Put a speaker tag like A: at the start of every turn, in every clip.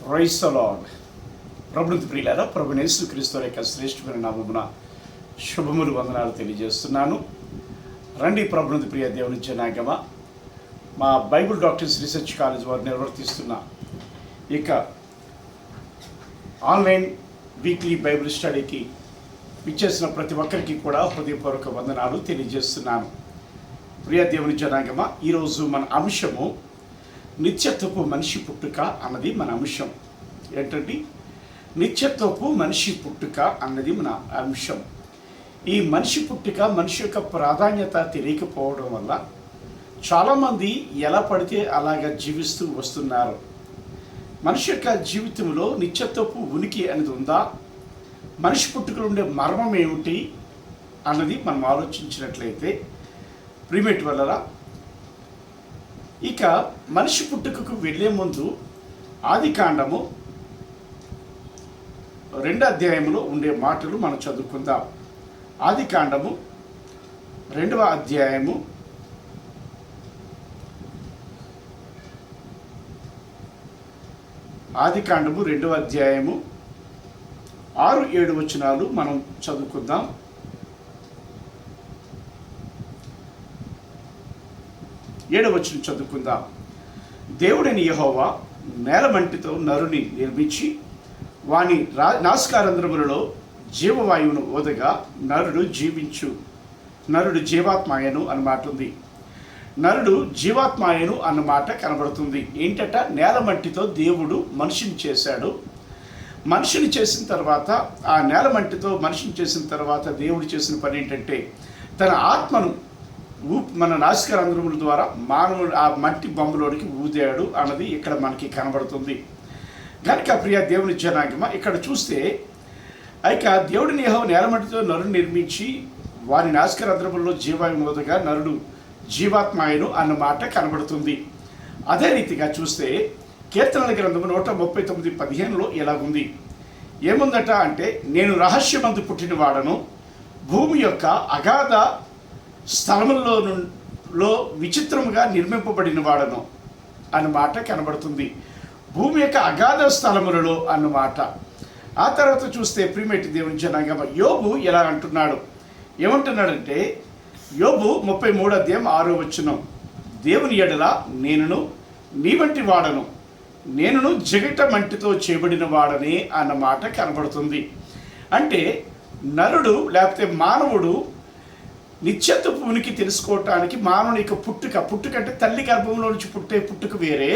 A: Praise the lord. ప్రభునందు ప్రియులారా, ప్రభువైన యేసుక్రీస్తు యొక్క శ్రేష్టమైన నామమున శుభములు వందనాలు తెలియజేస్తున్నాను. రండి ప్రభునందు ప్రియ దేవుని జనాంగమ, మా బైబిల్ డాక్టర్స్ రీసెర్చ్ కాలేజ్ వారు నిర్వర్తిస్తున్న ఇక ఆన్లైన్ వీక్లీ బైబిల్ స్టడీకి విచ్చేసిన ప్రతి ఒక్కరికి కూడా హృదయపూర్వక వందనాలు తెలియజేస్తున్నాను. ప్రియ దేవుని జనాంగమ, ఈరోజు మన అంశము నిత్యత్వపు మనిషి పుట్టుక అన్నది మన అంశం. ఏంటంటే నిత్యత్వపు మనిషి పుట్టుక అన్నది మన అంశం. ఈ మనిషి పుట్టుక, మనిషి యొక్క ప్రాధాన్యత తెలియకపోవడం వల్ల చాలామంది ఎలా పడితే అలాగా జీవిస్తూ వస్తున్నారు. మనిషి యొక్క జీవితంలో నిత్యత్వపు ఉనికి అనేది ఉందా? మనిషి పుట్టుకలో ఉండే మర్మం ఏమిటి అన్నది మనం ఆలోచించినట్లయితే ప్రిమేట్ వల్ల ఇక మనిషి పుట్టుకకు వెళ్ళే ముందు ఆదికాండము 2వ అధ్యాయంలో ఉండే మాటలు మనం చదువుకుందాం. ఆదికాండము 2వ అధ్యాయము ఆదికాండము 2వ అధ్యాయము 6-7 వచనాలు మనం చదువుకుందాం. 7వ వచనం చదువుకుందాం. దేవుడైన యెహోవా నేలమంటితో నరుని నిర్మించి వాని నాసికారంధ్రములలో జీవవాయువును ఓదగా నరుడు జీవాత్మాయను అన్నమాట ఉంది. నరుడు జీవాత్మాయను అన్నమాట కనబడుతుంది. ఏంటట? నేలమంటితో దేవుడు మనిషిని చేశాడు. మనిషిని చేసిన తర్వాత, ఆ నేలమంటితో మనిషిని చేసిన తర్వాత దేవుడు చేసిన పని ఏంటంటే తన ఆత్మను మన నాసికారంధ్రముల ద్వారా మానవుడు ఆ మట్టి బొమ్మలోనికి ఊదాడు అన్నది ఇక్కడ మనకి కనబడుతుంది. కనుక ప్రియ దేవుని జనాంగమ, ఇక్కడ చూస్తే ఇక దేవుడిని యెహోవా నేలమట్టితో నరుని నిర్మించి వారి నాసికారంధ్రములలో జీవాయువు ఓదగా నరుడు జీవాత్మాయను అన్నమాట కనబడుతుంది. అదే రీతిగా చూస్తే కీర్తనల గ్రంథము 139:15 ఎలాగుంది? ఏముందట అంటే, నేను రహస్యమందు పుట్టిన వాడను, భూమి యొక్క అగాధ స్థలములలో విచిత్రముగా నిర్మింపబడిన వాడను అన్నమాట కనబడుతుంది. భూమి యొక్క అగాధ స్థలములలో అన్నమాట. ఆ తర్వాత చూస్తే ప్రియమైన దేవుని జనాంగమ, యోబు ఎలా అంటున్నాడు? ఏమంటున్నాడంటే, యోబు 33వ అధ్యాయం 6వ వచనం, దేవుని ఎడల నేనును నీ వంటి వాడను, నేనును జిగట మంటితో చేయబడిన వాడనే అన్నమాట కనబడుతుంది. అంటే నరుడు లేకపోతే మానవుడు నిత్యత్వపు ఉనికి తెలుసుకోవటానికి మానవుని యొక్క పుట్టుక అంటే తల్లి గర్భంలో నుంచి పుట్టే పుట్టుక వేరే,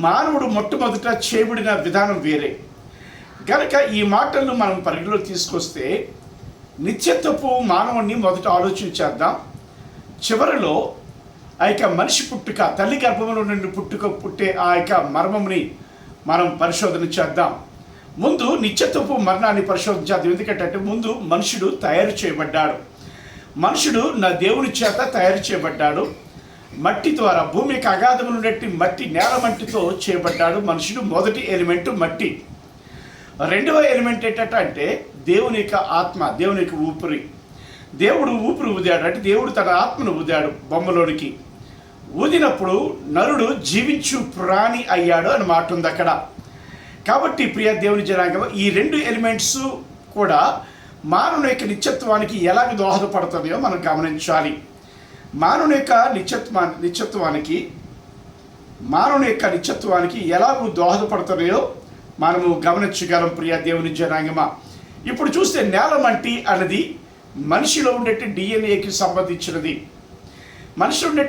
A: మానవుడు మొట్టమొదట చేయబడిన విధానం వేరే. కనుక ఈ మాటలను మనం పరిగణలో తీసుకొస్తే నిత్యత్వపు మానవుడిని మొదట ఆలోచించేద్దాం. చివరిలో ఆ యొక్క మనిషి పుట్టుక, తల్లి గర్భంలో నుండి పుట్టే ఆ యొక్క మర్మంని మనం పరిశోధన చేద్దాం. ముందు నిత్యత్వపు మరణాన్ని పరిశోధించేద్దాం. ఎందుకంటే ముందు మనుషుడు తయారు చేయబడ్డాడు. మనుషుడు నా దేవుని చేత తయారు చేయబడ్డాడు. మట్టి ద్వారా, భూమి యొక్క అగాధములు ఉన్నట్టు మట్టి, నేల మట్టితో చేయబడ్డాడు మనుషుడు. మొదటి ఎలిమెంట్ మట్టి. 2వ ఎలిమెంట్ ఏంటంటే దేవుని యొక్క ఆత్మ, దేవుని యొక్క ఊపిరి. దేవుడు ఊపిరి ఊదాడు, అంటే దేవుడు తన ఆత్మను ఊదాడు బొమ్మలోనికి. ఊదినప్పుడు నరుడు జీవించు ప్రాణి అయ్యాడు అని మాట ఉంది అక్కడ. కాబట్టి ప్రియ దేవుని జనాంగం, ఈ 2 ఎలిమెంట్స్ కూడా మానవుని యొక్క నిత్యత్వానికి ఎలాగ దోహదపడుతుందో మనం గమనించాలి. మానవుని యొక్క నిత్యత్వానికి ఎలాగూ దోహదపడుతున్నాయో మనము గమనించగలం ప్రియ దేవుని జనాంగమా. ఇప్పుడు చూస్తే నేలమంటి అన్నది మనిషిలో ఉండే డిఎన్ఏకి సంబంధించినది. మనిషిలో ఉండే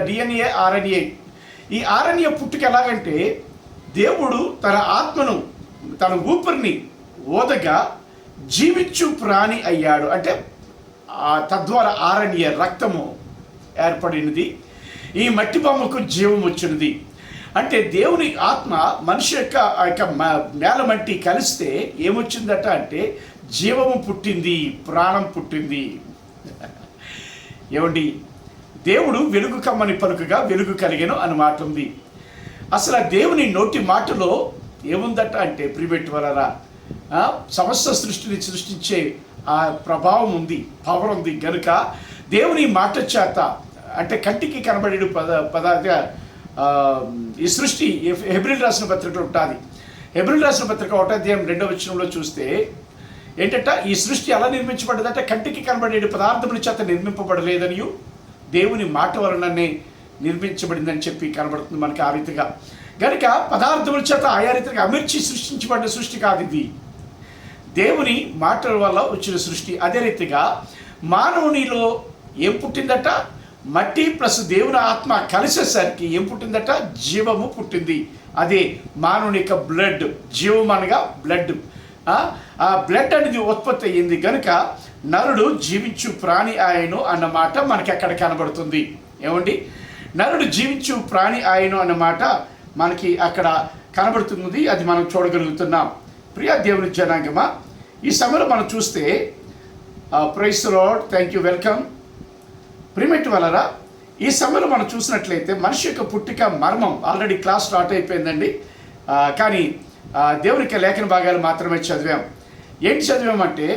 A: డిఎన్ఏ, ఆర్ఎన్ఏ. ఈ ఆర్ఎన్ఏ పుట్టుక ఎలాగంటే దేవుడు తన ఆత్మను, తన ఊపిరిని ఓదగా జీవించు ప్రాణి అయ్యాడు. అంటే తద్వారా ఆర్ఎన్ఏ, రక్తము ఏర్పడినది. ఈ మట్టి బొమ్మకు జీవం వచ్చినది. అంటే దేవుని ఆత్మ మనిషి యొక్క ఆ యొక్క నేలమంటి కలిస్తే ఏమొచ్చిందట అంటే జీవము పుట్టింది, ప్రాణం పుట్టింది. ఏమండి, దేవుడు వెలుగు కమ్మని పలుకగా వెలుగు కలిగెను అని మాట ఉంది. అసలు ఆ దేవుని నోటి మాటలో ఏముందట అంటే ప్రిబెట్ వలన సమస్త సృష్టిని సృష్టించే ఆ ప్రభావం ఉంది, పవర్ ఉంది. కనుక దేవుని మాట చేత, అంటే కంటికి కనబడే ఈ సృష్టి హెబ్రీల్ రాసిన పత్రికలో ఉంటుంది. హెబ్రీల్ రాసిన పత్రిక 1వ అధ్యాయం 2వ వచనంలో చూస్తే ఏంటంట, ఈ సృష్టి ఎలా నిర్మించబడ్డదంటే కంటికి కనబడే పదార్థముల చేత నిర్మింపబడలేదనియు దేవుని మాట వలననే నిర్మించబడిందని చెప్పి కనబడుతుంది మనకి ఆ రీతిగా. కనుక పదార్థముల చేత ఆయా రీతిగా అమర్చి సృష్టించబడిన సృష్టి కాదు ఇది, దేవుని మాటల వల్ల వచ్చిన సృష్టి. అదే రీతిగా మానవునిలో ఏం పుట్టిందట, మట్టి ప్లస్ దేవుని ఆత్మ కలిసేసరికి ఏం పుట్టిందట, జీవము పుట్టింది. అదే మానవుని యొక్క బ్లడ్, జీవం అనగా బ్లడ్. ఆ బ్లడ్ అనేది ఉత్పత్తి అయ్యింది కనుక నరుడు జీవించు ప్రాణి ఆయను అన్నమాట మనకి అక్కడ కనబడుతుంది. ఏమండి, నరుడు జీవించు ప్రాణి ఆయను అన్నమాట మనకి అక్కడ కనబడుతున్నది, అది మనం చూడగలుగుతున్నాం. ప్రియ దేవుని జనాంగమా, ఈ సమయంలో మనం చూస్తే praise the lord, thank you, welcome. ప్రిమిట్ వలన ఈ సమయంలో మనం చూసినట్లయితే మనిషి యొక్క పుట్టిక మర్మం ఆల్రెడీ క్లాస్ స్టార్ట్ అయిపోయిందండి. కానీ దేవునికి లేఖన భాగాలు మాత్రమే చదివాం. ఏంటి చదివామంటే,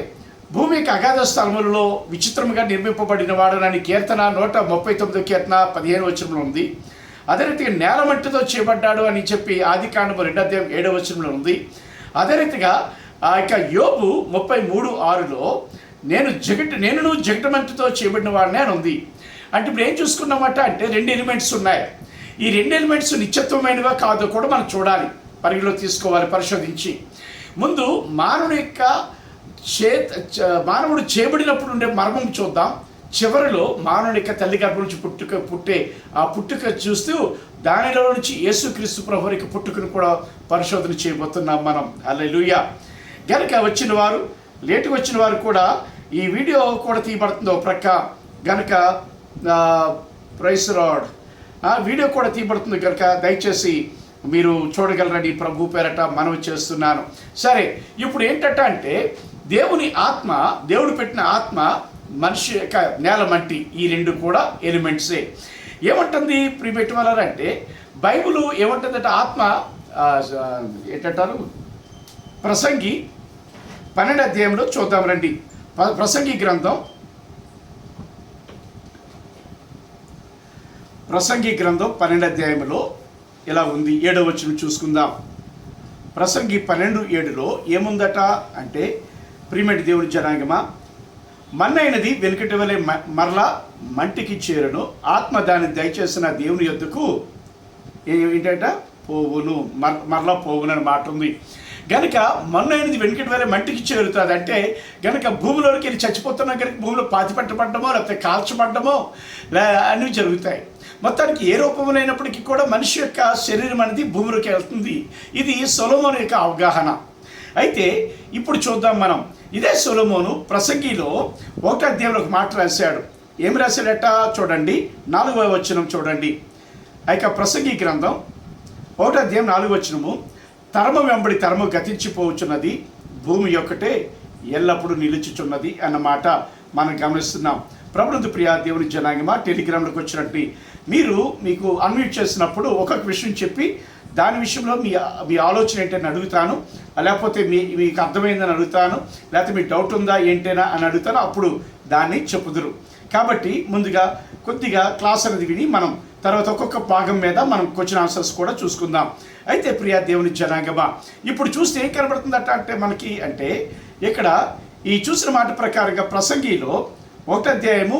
A: భూమి యొక్క అగాధ స్థలములలో విచిత్రముగా నిర్మింపబడిన వాడనని కీర్తన 139 కీర్తన 15 వచనంలో ఉంది. అదే రీతిగా నేల మట్టితో చేయబడ్డాడు అని చెప్పి ఆదికాండము 2వ అధ్యాయం 7వ వచనంలో ఉంది. అదే రీతిగా ఆ యొక్క యోబు 33:6లో నేను జగట మట్టితో చేయబడిన వాడిని అని ఉంది. అంటే ఇప్పుడు ఏం చూసుకున్నామట అంటే 2 ఎలిమెంట్స్ ఉన్నాయి. ఈ 2 ఎలిమెంట్స్ నిత్యత్వమైనవా కాదో కూడా మనం చూడాలి, పరిగణలో తీసుకోవాలి, పరిశోధించి. ముందు మానవుడు చేయబడినప్పుడు ఉండే మర్మం చూద్దాం. చివరిలో మానవుని యొక్క తల్లి గర్భం నుంచి పుట్టే ఆ పుట్టుక చూస్తూ దానిలో నుంచి యేసుక్రీస్తు ప్రభువు యొక్క పుట్టుకను కూడా పరిశోధన చేయబోతున్నాం మనం. హల్లెలూయా. గనుక వచ్చిన వారు, లేటుగా వచ్చిన వారు కూడా ఈ వీడియో కూడా తీయబడుతుందో ప్రక్క గనుక ప్రైజ్ ది లార్డ్, వీడియో కూడా తీయబడుతుంది కనుక దయచేసి మీరు చూడగలరని ప్రభు పేరట మనవి చేస్తున్నాను. సరే, ఇప్పుడు ఏంటంటే అంటే దేవుని ఆత్మ, దేవుడు పెట్టిన ఆత్మ, మనిషి యొక్క నేల మట్టి, ఈ 2 కూడా ఎలిమెంట్సే. ఏమంటుంది ప్రిమిట్ వలన అంటే బైబిల్ ఏమంటుందంటే ఆత్మ ఏంటంటారు, ప్రసంగి 12వ అధ్యాయంలో చూద్దాం రండి. ప్రసంగి గ్రంథం 12వ అధ్యాయంలో ఇలా ఉంది. 7వ వచనం చూసుకుందాం. ప్రసంగి 12:7లో ఏముందట అంటే, ప్రియమైన దేవుని జనాంగమా, మన్నైనది వెనుకటి వలె మరలా మంటికి చేరును, ఆత్మ దాన్ని దయచేసిన దేవుని యొద్దకు ఏంటంట పోవును, మరలా పోవును అని మాట ఉంది. గనుక మన్నైనది వెనుకటి వలె మంటికి చేరుతుంది అంటే గనుక భూమిలోకి వెళ్ళి చచ్చిపోతున్నా కనుక భూమిలో పాతిపెట్టబడ్డమో లేకపోతే కాల్చబడ్డమో అన్నీ జరుగుతాయి. మొత్తానికి ఏ రూపంలోనైనప్పటికీ కూడా మనిషి యొక్క శరీరం అనేది భూమిలోకి వెళ్తుంది. ఇది సొలొమోను యొక్క అవగాహన. అయితే ఇప్పుడు చూద్దాం మనం. ఇదే సొలొమోను ప్రసంగిలో 1వ అధ్యాయంలో ఒక మాట రాశాడు. ఏమి రాశాడట చూడండి, 4వ వచనం చూడండి. ఆ ప్రసంగి గ్రంథం 1వ అధ్యాయం 4వ వచనము, తరము వెంబడి తరము గతించిపోవచ్చున్నది, భూమి యొక్కటే ఎల్లప్పుడూ నిలుచుచున్నది అన్నమాట మనం గమనిస్తున్నాం. ప్రభునందు ప్రియ దేవుని జనాంగమా, టెలిగ్రామ్లోకి వచ్చినట్టు మీకు అన్మ్యూట్ చేసినప్పుడు ఒక్కొక్క విషయం చెప్పి దాని విషయంలో మీ ఆలోచన ఏంటని అడుగుతాను, లేకపోతే మీకు అర్థమైందని అడుగుతాను, లేకపోతే మీకు డౌట్ ఉందా ఏంటైనా అని అడుగుతాను. అప్పుడు దాన్ని చెప్పుదురు. కాబట్టి ముందుగా కొద్దిగా క్లాస్ అనేది విని మనం తర్వాత ఒక్కొక్క భాగం మీద మనం క్వశ్చన్ ఆన్సర్స్ కూడా చూసుకుందాం. అయితే ప్రియ దేవుని జనాంగమా, ఇప్పుడు చూస్తే ఏం కనబడుతుందట అంటే మనకి అంటే ఇక్కడ ఈ చూసిన మాట ప్రకారంగా ప్రసంగిలో 1వ అధ్యాయము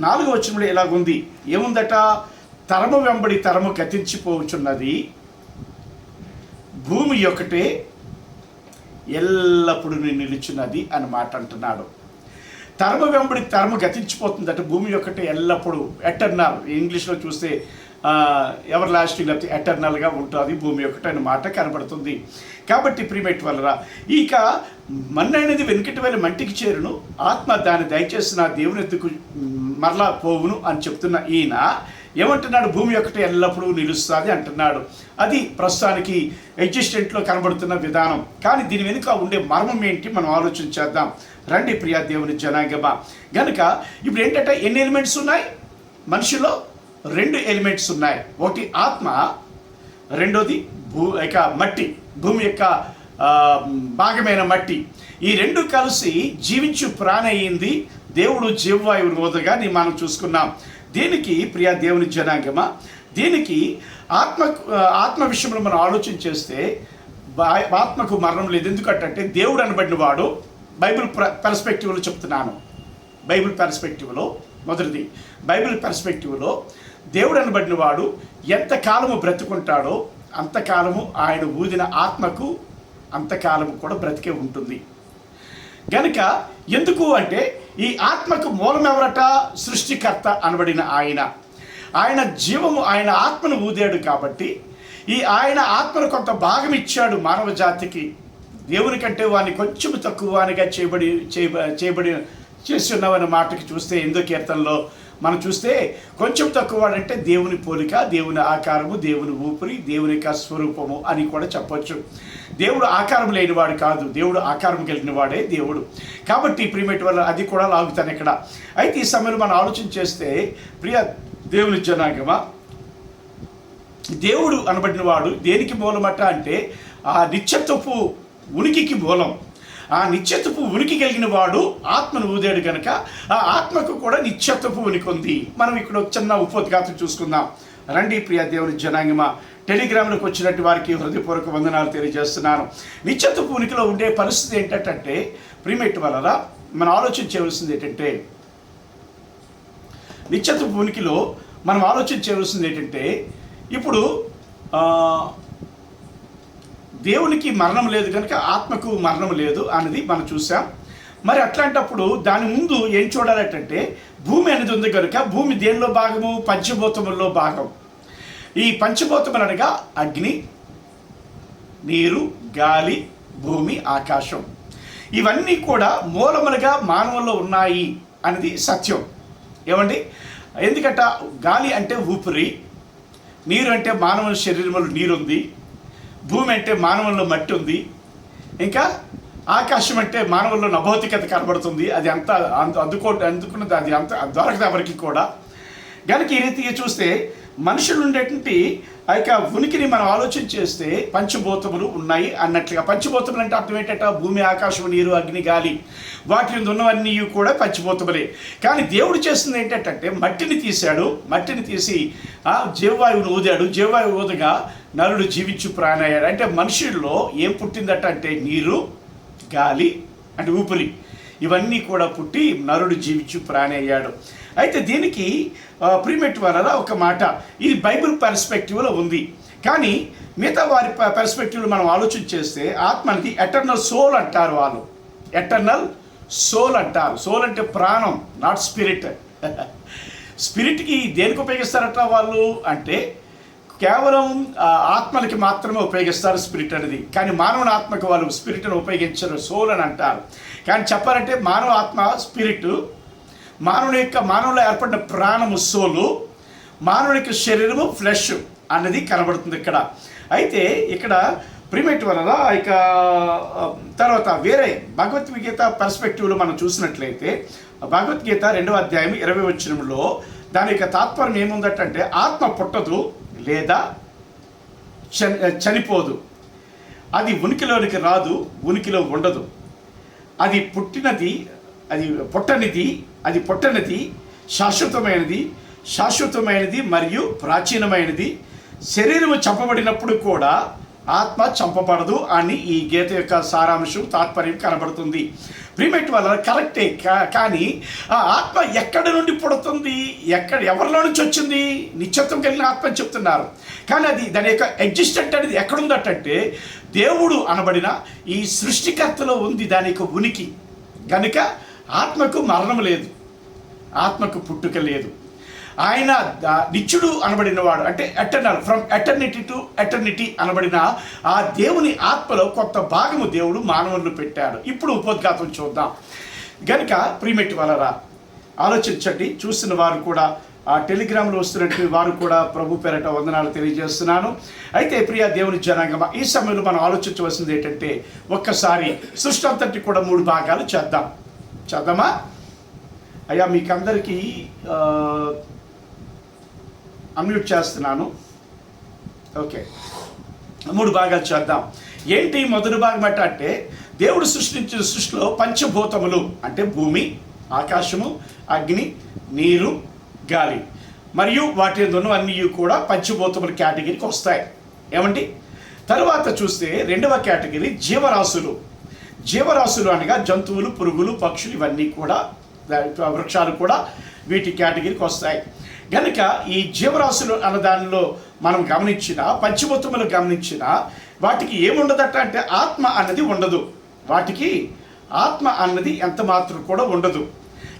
A: 4వ వచనంలో ఎలాగుంది, ఏముందట, తరము వెంబడి తరము గతించిపోవచ్చున్నది, భూమి ఒకటే ఎల్లప్పుడూ నిలుచున్నది అని మాట అంటున్నాడు. తరము వెంబడి తరము గతించిపోతుందట, భూమి ఒకటే ఎల్లప్పుడూ ఎటర్నల్, ఇంగ్లీష్లో చూస్తే ఎవర్ లాస్టింగ్ లేకపోతే ఎటర్నల్గా ఉంటుంది భూమి ఒకటి అనే మాట కనబడుతుంది. కాబట్టి ప్రిమేట్ వలన ఇక మన్నైనది వెనుకటి వేళ మంటికి చేరును, ఆత్మ దాన్ని దయచేసిన దేవుని ఎత్తుకు మరలా పోవును అని చెప్తున్న ఈయన ఏమంటున్నాడు, భూమి ఒకటి ఎల్లప్పుడూ నిలుస్తుంది అంటున్నాడు. అది ప్రస్తుతానికి ఎగ్జిస్టెంట్లో కనబడుతున్న విధానం. కానీ దీని వెనుక ఉండే మర్మం ఏంటి మనం ఆలోచన చేద్దాం రండి ప్రియా దేవుని జనాంగమా. గనుక ఇప్పుడు ఏంటంటే ఎన్ని ఎలిమెంట్స్ ఉన్నాయి మనిషిలో? 2 ఎలిమెంట్స్ ఉన్నాయి. ఒకటి ఆత్మ, రెండోది మట్టి, భూమి యొక్క భాగమైన మట్టి. ఈ 2 కలిసి జీవించు ప్రాణి అయింది దేవుడు జీవవాయువుని వదగా మనం చూసుకున్నాం. దీనికి ప్రియా దేవుని జనాంగమా దీనికి ఆత్మ విషయంలో మనం ఆలోచన చేస్తే ఆత్మకు మరణం లేదు. ఎందుకంటే దేవుడు అనబడిన వాడు బైబిల్ పర్స్పెక్టివ్లో చెప్తున్నాను. బైబిల్ పర్స్పెక్టివ్లో మొదటిది, బైబిల్ పర్స్పెక్టివ్లో దేవుడు అనబడిన వాడు ఎంతకాలము బ్రతుకుంటాడో అంతకాలము ఆయన ఊదిన ఆత్మకు అంతకాలము కూడా బ్రతికే ఉంటుంది. గనుక ఎందుకు అంటే ఈ ఆత్మకు మూలం ఎవరట? సృష్టికర్త అనబడిన ఆయన జీవము, ఆయన ఆత్మను ఊదాడు కాబట్టి ఈ ఆయన ఆత్మను కొంత భాగం ఇచ్చాడు మానవ జాతికి. దేవుని కంటే వాడిని కొంచెం తక్కువ వానిగా చేసి ఉన్నామన్న మాటకి చూస్తే 8వ కీర్తనలో మనం చూస్తే కొంచెం తక్కువ వాడంటే దేవుని పోలిక, దేవుని ఆకారము, దేవుని ఊపిరి, దేవుని యొక్క స్వరూపము అని కూడా చెప్పొచ్చు. దేవుడు ఆకారం లేనివాడు కాదు, దేవుడు ఆకారం కలిగిన వాడే దేవుడు. కాబట్టి ప్రియమేటి వల్ల అది కూడా లాగుతాను ఇక్కడ. అయితే ఈ సమయంలో మనం ఆలోచన చేస్తే ప్రియ దేవుని జనాంగమా, దేవుడు అనబడిన వాడు దేనికి మూలమట అంటే ఆ నిత్యత్వపు ఉనికికి మూలం. ఆ నిత్యత్వపు ఉనికి కలిగిన వాడు ఆత్మను ఊదాడు కనుక ఆ ఆత్మకు కూడా నిత్యత్వపు ఉనికి ఉంది. మనం ఇక్కడ చిన్న ఉపోద్ఘాతం చూసుకుందాం రండి. ప్రియ దేవుని జనాంగమా, టెలిగ్రామ్లోకి వచ్చినట్టు వారికి హృదయపూర్వక వందనాలు తెలియజేస్తున్నాను. నిత్యత్వపు ఉనికిలో ఉండే పరిస్థితి ఏంటంటే ప్రియమేటి వలన మనం ఆలోచన చేయవలసింది ఏంటంటే, నిత్యత్వపు ఉనికిలో మనం ఆలోచన చేయవలసింది ఏంటంటే, ఇప్పుడు దేవునికి మరణం లేదు కనుక ఆత్మకు మరణం లేదు అన్నది మనం చూసాం. మరి అట్లాంటప్పుడు దాని ముందు ఏం చూడాలంటే భూమి అనేది ఉంది కనుక భూమి దేనిలో భాగము? పంచభూతముల్లో భాగం. ఈ పంచభూతములు అనగా అగ్ని, నీరు, గాలి, భూమి, ఆకాశం. ఇవన్నీ కూడా మూలములుగా మానవుల్లో ఉన్నాయి అనేది సత్యం. ఏమండి? ఎందుకంట గాలి అంటే ఊపిరి, నీరు అంటే మానవుల శరీరంలో నీరుంది, భూమి అంటే మానవుల్లో మట్టి ఉంది, ఇంకా ఆకాశం అంటే మానవుల్లో నభౌతికత కనబడుతుంది. అది అందుకున్నది అది అంత దొరకదు ఎవరికి కూడా. కనుక ఈ రీతిగా చూస్తే మనుషులు ఉండేటువంటి ఆ యొక్క ఉనికిని మనం ఆలోచన చేస్తే పంచభూతములు ఉన్నాయి అన్నట్లుగా. పంచభూతములు అంటే అర్థం ఏంటంటే భూమి, ఆకాశం, నీరు, అగ్ని, గాలి, వాటి మీద ఉన్నవన్నీ కూడా పంచభూతములే. కానీ దేవుడు చేస్తుంది ఏంటంటే మట్టిని తీశాడు, మట్టిని తీసి జీవవాయువును ఊదాడు. జీవవాయువు ఊదగా నరుడు జీవించు ప్రాణయ్యాడు. అంటే మనుషుల్లో ఏం పుట్టిందట అంటే నీరు, గాలి అంటే ఊపిరి, ఇవన్నీ కూడా పుట్టి నరుడు జీవించు ప్రాణి అయ్యాడు. అయితే దీనికి ప్రియమేటి వలన ఒక మాట, ఇది బైబిల్ పర్స్పెక్టివ్లో ఉంది. కానీ మిగతా వారి పర్స్పెక్టివ్లో మనం ఆలోచన చేస్తే ఆత్మ అనేది ఎటర్నల్ సోల్ అంటారు వాళ్ళు. ఎటర్నల్ సోల్ అంటారు. సోల్ అంటే ప్రాణం, నాట్ స్పిరిట్. స్పిరిట్కి దేనికి ఉపయోగిస్తారట వాళ్ళు అంటే కేవలం ఆత్మలకి మాత్రమే ఉపయోగిస్తారు స్పిరిట్ అనేది. కానీ మానవుని ఆత్మకు వాళ్ళు స్పిరిట్ను ఉపయోగించరు, సోల్ అని అంటారు. కానీ చెప్పాలంటే మానవ ఆత్మ స్పిరిట్, మానవులో ఏర్పడిన ప్రాణము సోలు, మానవుని యొక్క శరీరము ఫ్లెష్ అన్నది కనబడుతుంది ఇక్కడ. అయితే ఇక్కడ ప్రియమేటి వలన ఇక తర్వాత వేరే భగవద్గీత పర్స్పెక్టివ్లో మనం చూసినట్లయితే భగవద్గీత 2వ అధ్యాయం 20వ వచనంలో దాని యొక్క తాత్పర్యం ఏముందటంటే ఆత్మ పుట్టదు లేదా చనిపోదు, అది ఉనికిలోనికి రాదు, ఉనికిలో ఉండదు, అది పుట్టనిది, శాశ్వతమైనది మరియు ప్రాచీనమైనది. శరీరము చంపబడినప్పుడు కూడా ఆత్మ చంపబడదు అని ఈ గీత యొక్క సారాంశం, తాత్పర్యం కనబడుతుంది. ప్రియమేటి వల్ల కరెక్టే. కానీ ఆ ఆత్మ ఎక్కడి నుండి పుడుతుంది, ఎవరిలో నుంచి వచ్చింది? నిత్యత్వం కలిగిన ఆత్మ అని చెప్తున్నారు. కానీ అది దాని యొక్క ఎగ్జిస్టెంట్ అనేది ఎక్కడుందటంటే దేవుడు అనబడిన ఈ సృష్టికర్తలో ఉంది దాని యొక్క ఉనికి. కనుక ఆత్మకు మరణం లేదు, ఆత్మకు పుట్టుక లేదు. ఆయన నిత్యుడు అనబడినవాడు, అంటే eternal, from eternity to eternity అనబడిన ఆ దేవుని ఆత్మలో కొత్త భాగము దేవుడు మానవులను పెట్టాడు. ఇప్పుడు ఉపోద్ఘాతం చూద్దాం. గనుక ప్రియమేటి వలన ఆలోచించండి. చూసిన వారు కూడా ఆ టెలిగ్రామ్లో వస్తున్నట్టు వారు కూడా ప్రభు పేరట వందనాలు తెలియజేస్తున్నాను. అయితే ప్రియ దేవుని జనాంగమా, ఈ సమయంలో మనం ఆలోచించవలసింది ఏంటంటే ఒక్కసారి సృష్టి అంతటి కూడా 3 భాగాలు చేద్దామా? అయ్యా మీకందరికీ అన్మ్యూట్ చేస్తున్నాను. ఓకే, 3 భాగాలు చేద్దాం. ఏంటి మొదటి భాగం అంటే దేవుడు సృష్టించిన సృష్టిలో పంచభూతములు అంటే భూమి, ఆకాశము, అగ్ని, నీరు, గాలి. మరియు వాటి అన్నీ కూడా పంచభూతముల కేటగిరీకి వస్తాయి. ఏమండి? తరువాత చూస్తే రెండవ కేటగిరీ జీవరాశులు. జీవరాశులు అనగా జంతువులు, పురుగులు, పక్షులు ఇవన్నీ కూడా, వృక్షాలు కూడా వీటి కేటగిరీకి వస్తాయి. కనుక ఈ జీవరాశులు అన్న దానిలో మనం గమనించిన, పంచభూతములు గమనించిన వాటికి ఏముండదట అంటే ఆత్మ అన్నది ఉండదు. వాటికి ఆత్మ అన్నది ఎంత మాత్రం కూడా ఉండదు.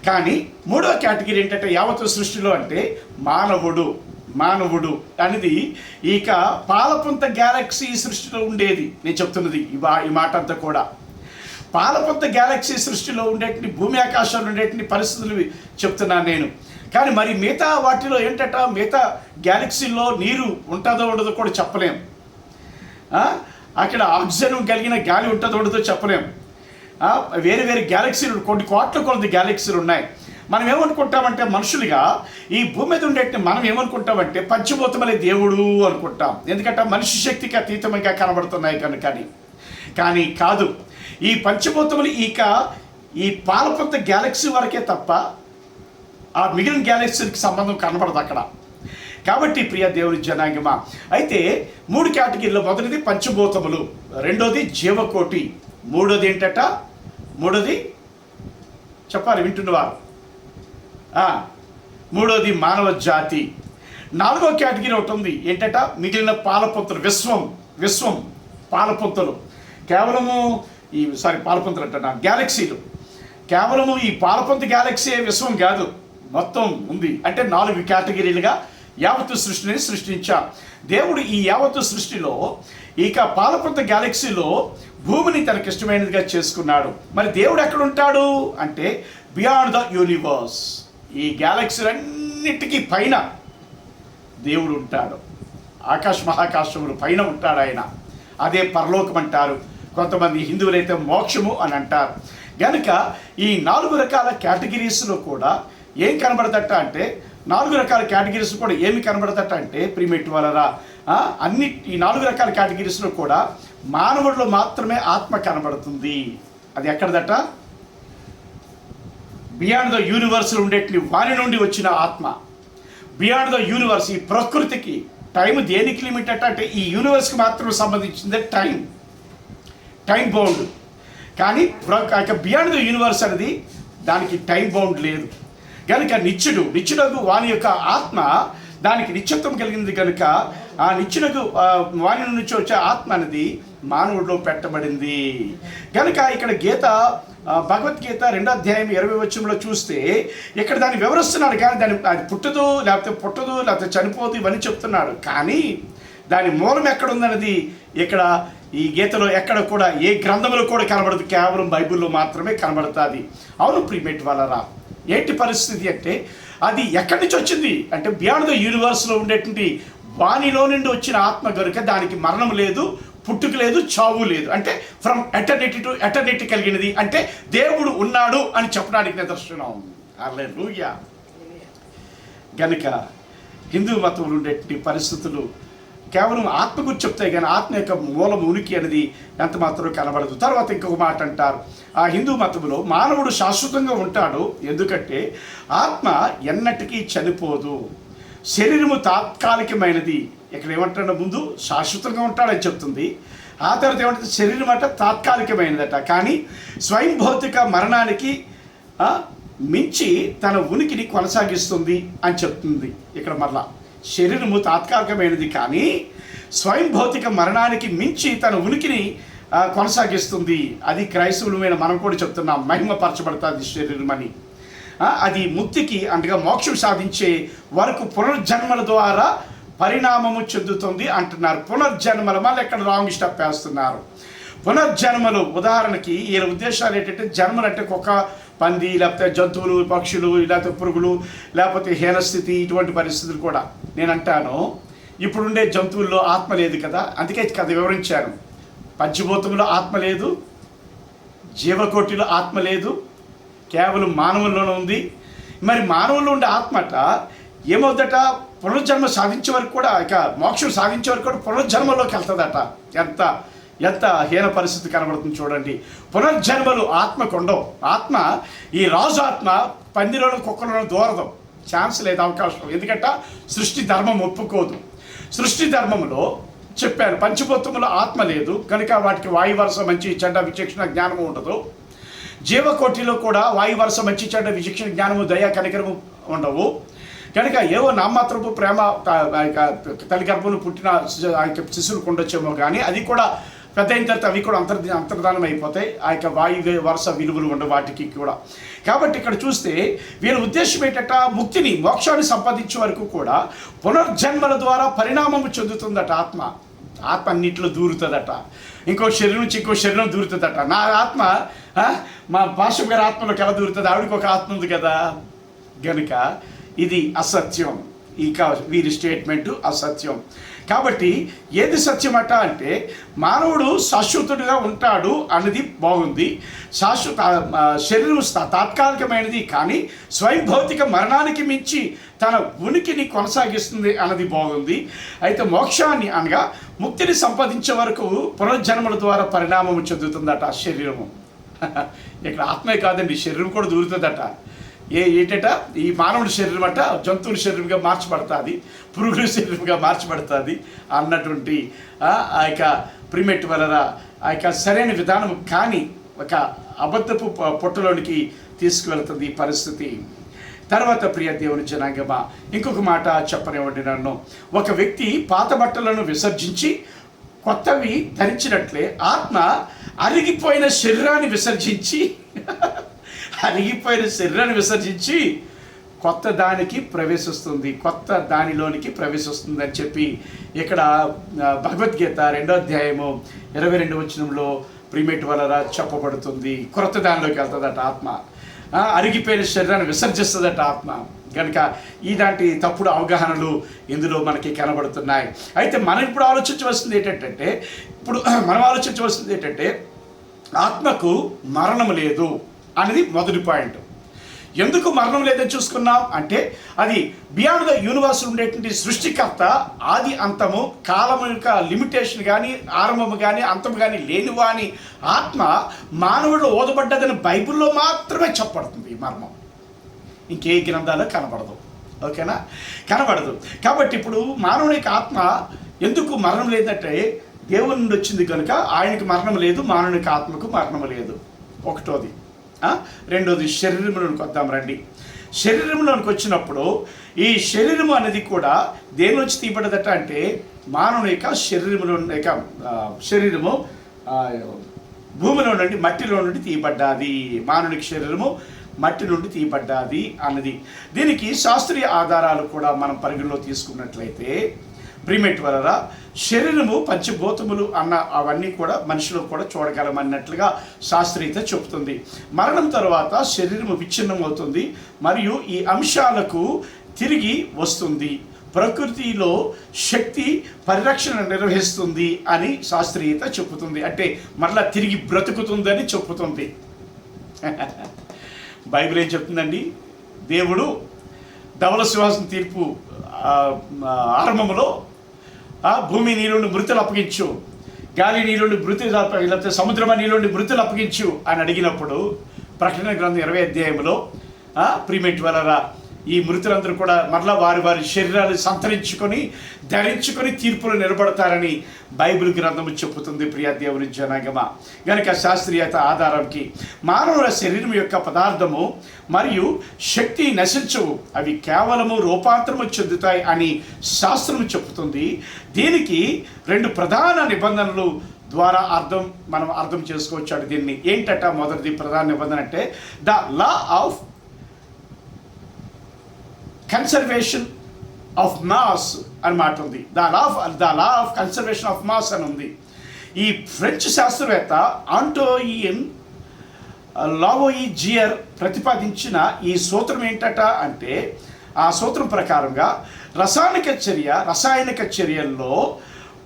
A: కానీ మూడవ కేటగిరీ ఏంటంటే యావత్తు సృష్టిలో అంటే మానవుడు అనేది ఇక పాలపుంత గ్యాలక్సీ సృష్టిలో ఉండేది. నేను చెప్తున్నది ఈ మాట అంతా కూడా పాలపుంత గ్యాలక్సీ సృష్టిలో ఉండేటువంటి భూమి ఆకాశాలు ఉండేటువంటి పరిస్థితులు చెప్తున్నాను నేను. కానీ మరి మిగతా వాటిలో ఏంటంట, మిగతా గ్యాలక్సీలో నీరు ఉంటుందో ఉండదో కూడా చెప్పలేం. అక్కడ ఆక్సిజన్ కలిగిన గాలి ఉంటుందో ఉండదో చెప్పలేం. వేరే వేరే గ్యాలక్సీలు, కొన్ని కోట్ల కొలది గ్యాలక్సీలు ఉన్నాయి. మనం ఏమనుకుంటామంటే మనుషులుగా ఈ భూమి మీద ఉండేటి మనం ఏమనుకుంటామంటే పంచభూతములే దేవుడు అనుకుంటాం. ఎందుకంటే మనిషి శక్తికి అతీతంగా కనబడుతున్నాయి కనుకని. కానీ కాదు, ఈ పంచభూతములు ఈ పాలపుంత గ్యాలక్సీ వరకే తప్ప ఆ మిగిలిన గ్యాలక్సీకి సంబంధం కనబడదు అక్కడ. కాబట్టి ప్రియ దేవుని జనాంగమా, అయితే 3 కేటగిరీలో మొదటిది పంచభూతములు, రెండోది జీవకోటి, మూడోది ఏంటట, మూడోది చెప్పాలి వింటున్నవారు, మూడోది మానవ జాతి, 4వ కేటగిరీ ఒకటి ఉంది ఏంటట, మిగిలిన పాలపుంతలు, విశ్వం పాలపుంతలు, కేవలము పాలపుంతలు అంటున్నా గ్యాలక్సీలు, కేవలము ఈ పాలపుంత గ్యాలక్సీ విశ్వం కాదు, మొత్తం ఉంది. అంటే 4 కేటగిరీలుగా యావత్తు సృష్టిని సృష్టించాం. దేవుడు ఈ యావత్తు సృష్టిలో పాలపుంత గ్యాలక్సీలో భూమిని తనకి ఇష్టమైనదిగా చేసుకున్నాడు. మరి దేవుడు ఎక్కడ ఉంటాడు అంటే బియాండ్ ద యూనివర్స్, ఈ గ్యాలక్సీలన్నిటికీ పైన దేవుడు ఉంటాడు. మహాకాశములు పైన ఉంటాడు ఆయన. అదే పరలోకం అంటారు. కొంతమంది హిందువులైతే మోక్షము అని అంటారు. కనుక ఈ 4 రకాల కేటగిరీస్లో కూడా ఏం కనబడదట అంటే, 4 రకాల కేటగిరీస్ కూడా ఏమి కనబడదట అంటే ప్రిమిట్ వలరా ఈ 4 రకాల కేటగిరీస్లో కూడా మానవుడిలో మాత్రమే ఆత్మ కనబడుతుంది. అది ఎక్కడదట, బియాండ్ ద యూనివర్స్ ఉండేటి వారి నుండి వచ్చిన ఆత్మ. బియాండ్ ద యూనివర్స్, ఈ ప్రకృతికి టైం దేనికి లిమిట్ అంటే ఈ యూనివర్స్కి మాత్రమే సంబంధించిందే టైం బౌండ్. కానీ బియాండ్ ద యూనివర్స్ అనేది దానికి టైం బౌండ్ లేదు. కనుక నిత్యుడకు వాని యొక్క ఆత్మ దానికి నిత్యత్వం కలిగింది. కనుక ఆ నిత్యుడకు వాని నుంచి వచ్చే ఆత్మ అనేది మానవుడిలో పెట్టబడింది. కనుక ఇక్కడ భగవద్గీత 2వ అధ్యాయం 20వ వచనంలో చూస్తే ఇక్కడ దాన్ని వివరిస్తున్నాడు. కానీ అది పుట్టదు లేకపోతే చనిపోదు ఇవన్నీ చెప్తున్నాడు. కానీ దాని మూలం ఎక్కడుందన్నది ఇక్కడ ఈ గీతలో ఎక్కడ కూడా ఏ గ్రంథంలో కూడా కనబడదు, కేవలం బైబిల్లో మాత్రమే కనబడుతుంది. అవును ప్రియమేట్ వాళ్ళరా, ఏంటి పరిస్థితి అంటే అది ఎక్కడి నుంచి వచ్చింది అంటే బియాండ్ ద యూనివర్స్లో ఉండేటువంటి వానిలో నుండి వచ్చిన ఆత్మ కనుక దానికి మరణం లేదు, పుట్టుక లేదు, చావు లేదు. అంటే ఫ్రమ్ ఎటర్నిటీ టు ఎటర్నిటీ కలిగినది. అంటే దేవుడు ఉన్నాడు అని చెప్పడానికి నిదర్శనం. హల్లెలూయా. కనుక హిందూ మతంలో ఉండేటువంటి పరిస్థితులు కేవలం ఆత్మ గురించి చెప్తాయి, కానీ ఆత్మ యొక్క మూలం ఉనికి అనేది ఎంత మాత్రం కనబడదు. తర్వాత ఇంకొక మాట అంటారు, ఆ హిందూ మతంలో మానవుడు శాశ్వతంగా ఉంటాడు. ఎందుకంటే ఆత్మ ఎన్నటికీ చనిపోదు, శరీరము తాత్కాలికమైనది. ఇక్కడ ఏమంటాడో ముందు శాశ్వతంగా ఉంటాడని చెప్తుంది. ఆ తర్వాత ఏమంటే శరీరం అంటే తాత్కాలికమైనదట. కానీ స్వయం భౌతిక మరణానికి మించి తన ఉనికిని కొనసాగిస్తుంది అని చెప్తుంది. ఇక్కడ మరలా శరీరము తాత్కాలికమైనది, కానీ స్వయం భౌతిక మరణానికి మించి తన ఉనికిని కొనసాగిస్తుంది. అది క్రైస్తవులమైన మనం కూడా చెప్తున్నాం, మహిమపరచబడుతుంది శరీరం అని. అది ముక్తికి అనగా మోక్షం సాధించే వరకు పునర్జన్మల ద్వారా పరిణామము చెందుతుంది అంటున్నారు. పునర్జన్మల మళ్ళీ ఎక్కడ రాంగ్ స్టెప్ వేస్తున్నారు. పునర్జన్మలు ఉదాహరణకి వీళ్ళ ఉద్దేశాలు ఏంటంటే జన్మలు అంటే కుక్క, పంది, లేకపోతే జంతువులు, పక్షులు, లేకపోతే పురుగులు, లేకపోతే హీనస్థితి, ఇటువంటి పరిస్థితులు కూడా. నేను అంటాను ఇప్పుడుండే జంతువుల్లో ఆత్మ లేదు కదా, అందుకే కథ వివరించాను. పంచభూతంలో ఆత్మ లేదు, జీవకోటిలో ఆత్మ లేదు, కేవలం మానవుల్లోనే ఉంది. మరి మానవుల్లో ఉండే ఆత్మట ఏమవుద్దట, పునర్జన్మ సాధించే వరకు కూడా, ఇక మోక్షం సాధించే వరకు కూడా పునర్జన్మలోకి వెళ్తుందట. ఎంత హీన పరిస్థితి కనబడుతుంది చూడండి. పునర్జన్మలు ఆత్మకు ఉండవు. ఆత్మ ఈ రాజు ఆత్మ పందిలోనూ కుక్కలోనూ దూరదు. ఛాన్స్ లేదు, అవకాశం. ఎందుకంటే సృష్టి ధర్మం ఒప్పుకోదు. సృష్టి ధర్మంలో చెప్పాను, పంచభూతములో ఆత్మ లేదు కనుక వాటికి వాయు వరుస మంచి చెడ్డ విచక్షణ జ్ఞానము ఉండదు. జీవకోటిలో కూడా వాయు వరుస మంచి చెడ్డ విచక్షణ జ్ఞానము దయా కనికరము ఉండవు. కనుక ఏవో నామాత్రపు ప్రేమ తల్లి గర్భంలో పుట్టిన శిశువులకు ఉండొచ్చేమో, కానీ అది కూడా పెద్ద అయిన తర్వాత అవి కూడా అంతర్ధానం అయిపోతాయి. ఆ యొక్క వాయు వరుస విలువలు ఉండవు వాటికి కూడా. కాబట్టి ఇక్కడ చూస్తే వీళ్ళ ఉద్దేశం ఏంటంట, ముక్తిని మోక్షాన్ని సంపాదించే వరకు కూడా పునర్జన్మల ద్వారా పరిణామము చెందుతుందట ఆత్మ. ఆత్మ అన్నింటిలో దూరుతుందట, ఇంకో శరీరం నుంచి ఇంకో శరీరం దూరుతుందట. నా ఆత్మ మా భాష గారి ఆత్మలోకి ఎలా దూరుతుంది? ఆవిడకి ఒక ఆత్మ ఉంది కదా. గనుక ఇది అసత్యం. ఇక వీరి స్టేట్మెంటు అసత్యం. కాబట్టి ఏది సత్యమట అంటే మానవుడు శాశ్వతుడిగా ఉంటాడు అన్నది బాగుంది. శరీరం తాత్కాలికమైనది, కానీ స్వయం భౌతిక మరణానికి మించి తన ఉనికిని కొనసాగిస్తుంది అన్నది బాగుంది. అయితే మోక్షాన్ని అనగా ముక్తిని సంపాదించే వరకు పునర్జన్మల ద్వారా పరిణామం చెందుతుందట శరీరము. ఇక్కడ ఆత్మే కాదండి, శరీరం కూడా దూరుతుందట. ఏంటట, ఈ మానవుడి శరీరం అట జంతువుల శరీరంగా మార్చబడుతుంది, పురుగుల శరీరంగా మార్చబడుతుంది అన్నటువంటి ఆ యొక్క ప్రిమేట్ వలన ఆ యొక్క సరైన విధానం కానీ ఒక అబద్ధపు పొట్టలోనికి తీసుకువెళ్తుంది ఈ పరిస్థితి. తర్వాత ప్రియ దేవుని జనాంగమా, ఇంకొక మాట చెప్పనివ్వండి నన్ను. ఒక వ్యక్తి పాత బట్టలను విసర్జించి కొత్తవి ధరించినట్లే ఆత్మ అరిగిపోయిన శరీరాన్ని విసర్జించి కొత్త దానికి ప్రవేశిస్తుంది, కొత్త దానిలోనికి ప్రవేశిస్తుంది అని చెప్పి ఇక్కడ భగవద్గీత 2వ అధ్యాయము 22వ వచనంలో ప్రిమేట్ వలన చెప్పబడుతుంది. కొత్త దానిలోకి వెళ్తుందట ఆత్మ. అరిగిపోయిన శరీరాన్ని విసర్జిస్తుందట ఆత్మ. కనుక ఇలాంటి తప్పుడు అవగాహనలు ఇందులో మనకి కనబడుతున్నాయి. అయితే మనం ఇప్పుడు ఆలోచించవలసింది ఏంటంటే ఆత్మకు మరణం లేదు అనేది మొదటి పాయింట్. ఎందుకు మరణం లేదని చూసుకున్నాం అంటే అది బియాండ్ ద యూనివర్స్ ఉండేటువంటి సృష్టికర్త ఆది అంతము కాలము యొక్క లిమిటేషన్ కానీ ఆరంభము కానీ అంతము కానీ లేనివాని ఆత్మ మానవుడు ఓదబడ్డదని బైబిల్లో మాత్రమే చెప్పబడుతుంది. ఈ మర్మం ఇంకే గ్రంథాల్లో కనబడదు. ఓకేనా, కనబడదు. కాబట్టి ఇప్పుడు మానవుని యొక్క ఆత్మ ఎందుకు మరణం లేదంటే దేవుని నుండి వచ్చింది కనుక ఆయనకు మరణం లేదు, మానవునికి ఆత్మకు మరణం లేదు. ఒకటోది. రెండోది, శరీరంలోనికి వద్దాం రండి. శరీరంలోనికి వచ్చినప్పుడు ఈ శరీరము అనేది కూడా దేని నుంచి తీయబడ్డదట అంటే మానవుని యొక్క శరీరము భూమిలో నుండి మట్టిలో నుండి తీయబడ్డాది. మానవునికి శరీరము మట్టి నుండి తీయబడ్డాది అన్నది. దీనికి శాస్త్రీయ ఆధారాలు కూడా మనం పరిగణలో తీసుకున్నట్లయితే ప్రిమేట్ వలన శరీరము పంచభూతములు అన్న అవన్నీ కూడా మనిషిలో కూడా చూడగలమన్నట్లుగా శాస్త్రీయత చెబుతుంది. మరణం తర్వాత శరీరము విచ్ఛిన్నం అవుతుంది మరియు ఈ అంశాలకు తిరిగి వస్తుంది. ప్రకృతిలో శక్తి పరిరక్షణ నిర్వహిస్తుంది అని శాస్త్రీయత చెబుతుంది. అంటే మరలా తిరిగి బ్రతుకుతుందని చెబుతుంది. బైబిల్ ఏం చెప్తుందండి? దేవుడు ధవల సింహాసనం తీర్పు ఆరంభంలో భూమి నీళ్ళుండి మృతులు అప్పగించు, గాలి నీళ్ళుండి మృతులు లేకపోతే సముద్రమ నీళ్ళుండి మృతులు అప్పగించు అని అడిగినప్పుడు ప్రకటన గ్రంథం 20వ అధ్యాయంలో ప్రిమేట్ వలన ఈ మృతులందరూ కూడా మరలా వారి శరీరాలు సంతరించుకొని ధరించుకొని తీర్పులు నిలబడతారని బైబిల్ గ్రంథము చెప్పుతుంది. ప్రియ దేవుని జనాంగమా, గనుక శాస్త్రీయత ఆధారంకి మానవుల శరీరం యొక్క పదార్థము మరియు శక్తి నశించవు, అవి కేవలము రూపాంతరము చెందుతాయి అని శాస్త్రము చెప్పుతుంది. దీనికి 2 ప్రధాన నిబంధనలు ద్వారా మనం అర్థం చేసుకోవచ్చు. దీన్ని ఏంటట? మొదటిది ప్రధాన నిబంధన అంటే the law of conservation of mass అని మాట ఉంది. The law of conservation of mass అని ఉంది. ఈ ఫ్రెంచ్ శాస్త్రవేత్త ఆంటోయిన్ లావోయిజియర్ ప్రతిపాదించిన ఈ సూత్రం ఏంటట అంటే ఆ సూత్రం ప్రకారంగా రసాయనిక చర్యల్లో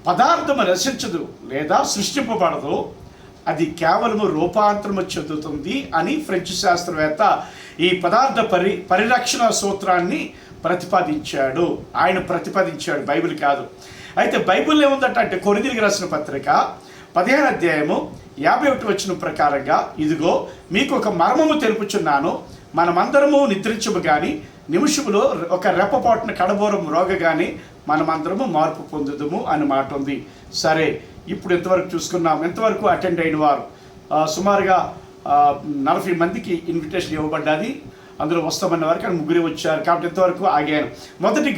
A: పదార్థము నశించదు లేదా సృష్టింపబడదు, అది కేవలము రూపాంతరము చెందుతుంది అని ఫ్రెంచ్ శాస్త్రవేత్త ఈ పదార్థ పరిరక్షణ సూత్రాన్ని ప్రతిపాదించాడు. ఆయన ప్రతిపాదించాడు, బైబిల్ కాదు. అయితే బైబిల్ ఏముందట అంటే కొరింథీయులకు రాసిన పత్రిక 15వ అధ్యాయము 51వ వచనం ప్రకారంగా, ఇదిగో మీకు ఒక మర్మము తెలుపుచున్నాను, మనమందరము నిద్రించము కానీ నిమిషములో ఒక రెప్పపాటున కడబోరం రోగగానే మనమందరము మార్పు పొందుదము అని మాట ఉంది. సరే, ఇప్పుడు ఎంతవరకు చూసుకున్నాం? ఎంతవరకు అటెండ్ అయిన వారు సుమారుగా 40 మందికి ఇన్విటేషన్ ఇవ్వబడ్డది. అందులో వస్తామన్న వారు కానీ 3 వచ్చారు. కాబట్టి ఎంతవరకు ఆగాను. మొదటి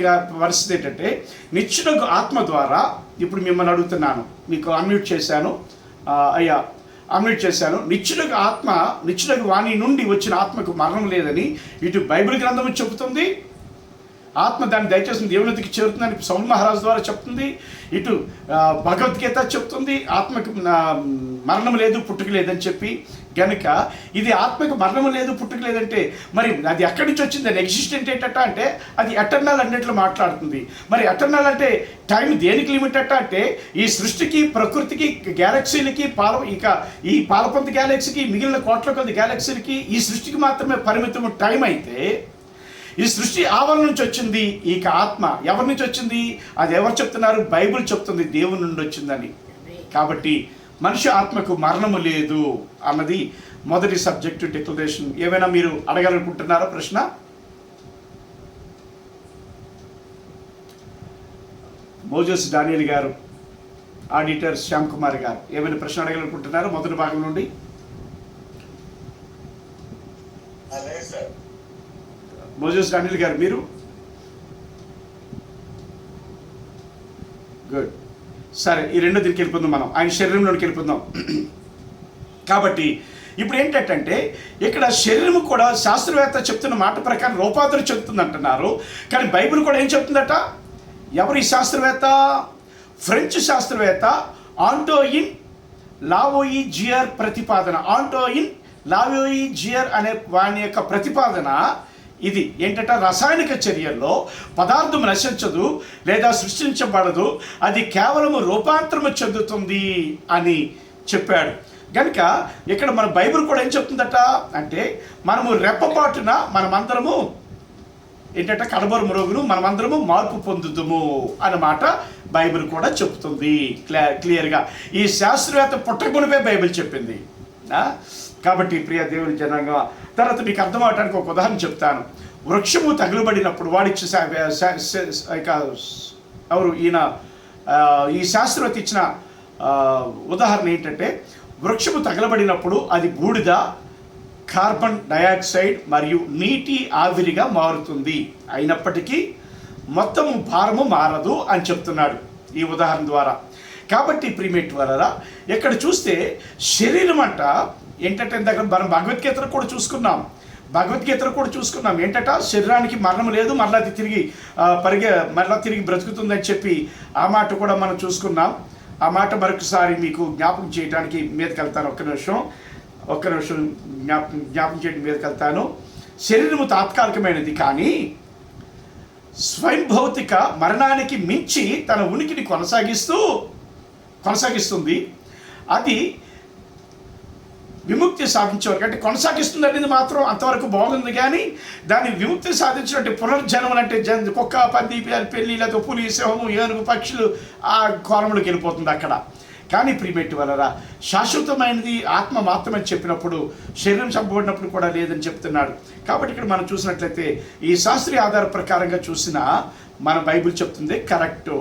A: పరిస్థితి ఏంటంటే, నిత్యునగు ఆత్మ ద్వారా, ఇప్పుడు మిమ్మల్ని అడుగుతున్నాను, మీకు అన్మ్యూట్ చేశాను, అయ్యా అన్మ్యూట్ చేశాను. నిత్యునగు ఆత్మ, నిత్యునగు వాణి నుండి వచ్చిన ఆత్మకు మరణం లేదని ఇటు బైబిల్ గ్రంథము చెబుతుంది. ఆత్మ దాన్ని దయచేసి దేవునికి చేరుతుందని సౌల్ మహారాజు ద్వారా చెప్తుంది. ఇటు భగవద్గీత చెప్తుంది ఆత్మకు మరణం లేదు పుట్టుక లేదని చెప్పి. కనుక ఇది ఆత్మకు మరణం లేదు పుట్టుక లేదంటే మరి అది ఎక్కడి నుంచి వచ్చింది? అది ఎగ్జిస్టెంట్ ఏంటట అంటే అది ఎటర్నల్ అన్నట్లు మాట్లాడుతుంది. మరి ఎటర్నల్ అంటే టైం దేనికి లిమిట్ అట్ట అంటే ఈ సృష్టికి, ప్రకృతికి, గ్యాలక్సీలకి, ఈ పాలపంత గ్యాలక్సీకి, మిగిలిన కోట్ల కొద్ది గ్యాలక్సీలకి, ఈ సృష్టికి మాత్రమే పరిమితం టైం అయితే, ఈ సృష్టి ఆవరణ నుంచి వచ్చింది. ఇక ఆత్మ ఎవరి నుంచి వచ్చింది? అది ఎవరు చెప్తున్నారు? బైబిల్ చెప్తుంది దేవుని నుండి వచ్చిందని. కాబట్టి మనిషి ఆత్మకు మరణము లేదు అన్నది మొదటి సబ్జెక్టు డిక్లరేషన్. ఏమైనా మీరు అడగాలనుకుంటున్నారా ప్రశ్న? మోజెస్ డానియల్ గారు, ఆడిటర్ శ్యామ్ కుమార్ గారు, ఏమైనా ప్రశ్న అడగాలనుకుంటున్నారా మొదటి భాగం నుండి? మోజెస్ డానియల్ గారు మీరు? గుడ్. సరే, ఈ రెండో దీనికి వెళ్ళిపోదాం, మనం ఆయన శరీరంలోకి వెళ్ళిపోదాం. కాబట్టి ఇప్పుడు ఏంటంటే ఇక్కడ శరీరము కూడా శాస్త్రవేత్త చెప్తున్న మాట ప్రకారం రూపాంతరం చెందుతుంది అంటున్నారు. కానీ బైబిల్ కూడా ఏం చెప్తుందట? ఎవరు ఈ శాస్త్రవేత్త? ఫ్రెంచ్ శాస్త్రవేత్త ఆంటోయిన్ లావోయిజియర్ ప్రతిపాదన. ఆంటోయిన్ లావోయిజియర్ అనే వాని యొక్క ప్రతిపాదన ఇది ఏంటంటే, రసాయనిక చర్యల్లో పదార్థం నశించదు లేదా సృష్టించబడదు, అది కేవలము రూపాంతరము చెందుతుంది అని చెప్పాడు. కనుక ఇక్కడ మన బైబిల్ కూడా ఏం చెప్తుందట అంటే, మనము రెప్పపాటున మనమందరము ఏంటంటే కడబోరు మ్రోగును మనమందరము మార్పు పొందుదుము అన్నమాట బైబిల్ కూడా చెప్తుంది క్లియర్గా. ఈ శాస్త్రవేత్త పుట్టకునిపై బైబిల్ చెప్పింది. కాబట్టి ప్రియ దేవుని జనాంగం, తర్వాత మీకు అర్థం అవడానికి ఒక ఉదాహరణ చెప్తాను. వృక్షము తగులుబడినప్పుడు వాడిచ్చి ఎవరు ఈయన ఈ శాస్త్రవేత్త ఇచ్చిన ఉదాహరణ ఏంటంటే, వృక్షము తగలబడినప్పుడు అది బూడిద, కార్బన్ డయాక్సైడ్ మరియు నీటి ఆవిరిగా మారుతుంది. అయినప్పటికీ మొత్తము భారము మారదు అని చెప్తున్నాడు ఈ ఉదాహరణ ద్వారా. కాబట్టి ప్రిమేట్ వల్ల ఇక్కడ చూస్తే శరీరం అంట ఏంటంటే, దగ్గర మనం భగవద్గీతలో కూడా చూసుకున్నాం ఏంటట, శరీరానికి మరణం లేదు, మళ్ళీ అది తిరిగి బ్రతుకుతుందని చెప్పి ఆ మాట కూడా మనం చూసుకున్నాం. ఆ మాట మరొకసారి మీకు జ్ఞాపకం చేయడానికి మీదకి వెళ్తాను. ఒక్క నిమిషం జ్ఞాపకం చేయడం మీదకి వెళ్తాను. శరీరము తాత్కాలికమైనది, కానీ స్వయం భౌతిక మరణానికి మించి తన ఉనికిని కొనసాగిస్తుంది. అది విముక్తి సాధించేవారు అంటే కొనసాగిస్తుంది అనేది మాత్రం అంతవరకు బాగుంది. కానీ దాన్ని విముక్తి సాధించినట్టు పునర్జన్మం అంటే కుక్క, పంది, పెళ్ళి, లేదా పులి, సింహము, ఏనుగు, పక్షులు ఆ కోణంలోకి వెళ్ళిపోతుంది అక్కడ. కానీ ప్రిమేట్ వలన శాశ్వతమైనది ఆత్మ మాత్రమే చెప్పినప్పుడు శరీరం చంపబడినప్పుడు కూడా లేదని చెప్తున్నాడు. కాబట్టి ఇక్కడ మనం చూసినట్లయితే ఈ శాస్త్రీయ ఆధార ప్రకారంగా చూసినా మన బైబిల్ చెప్తుంది కరెక్టు.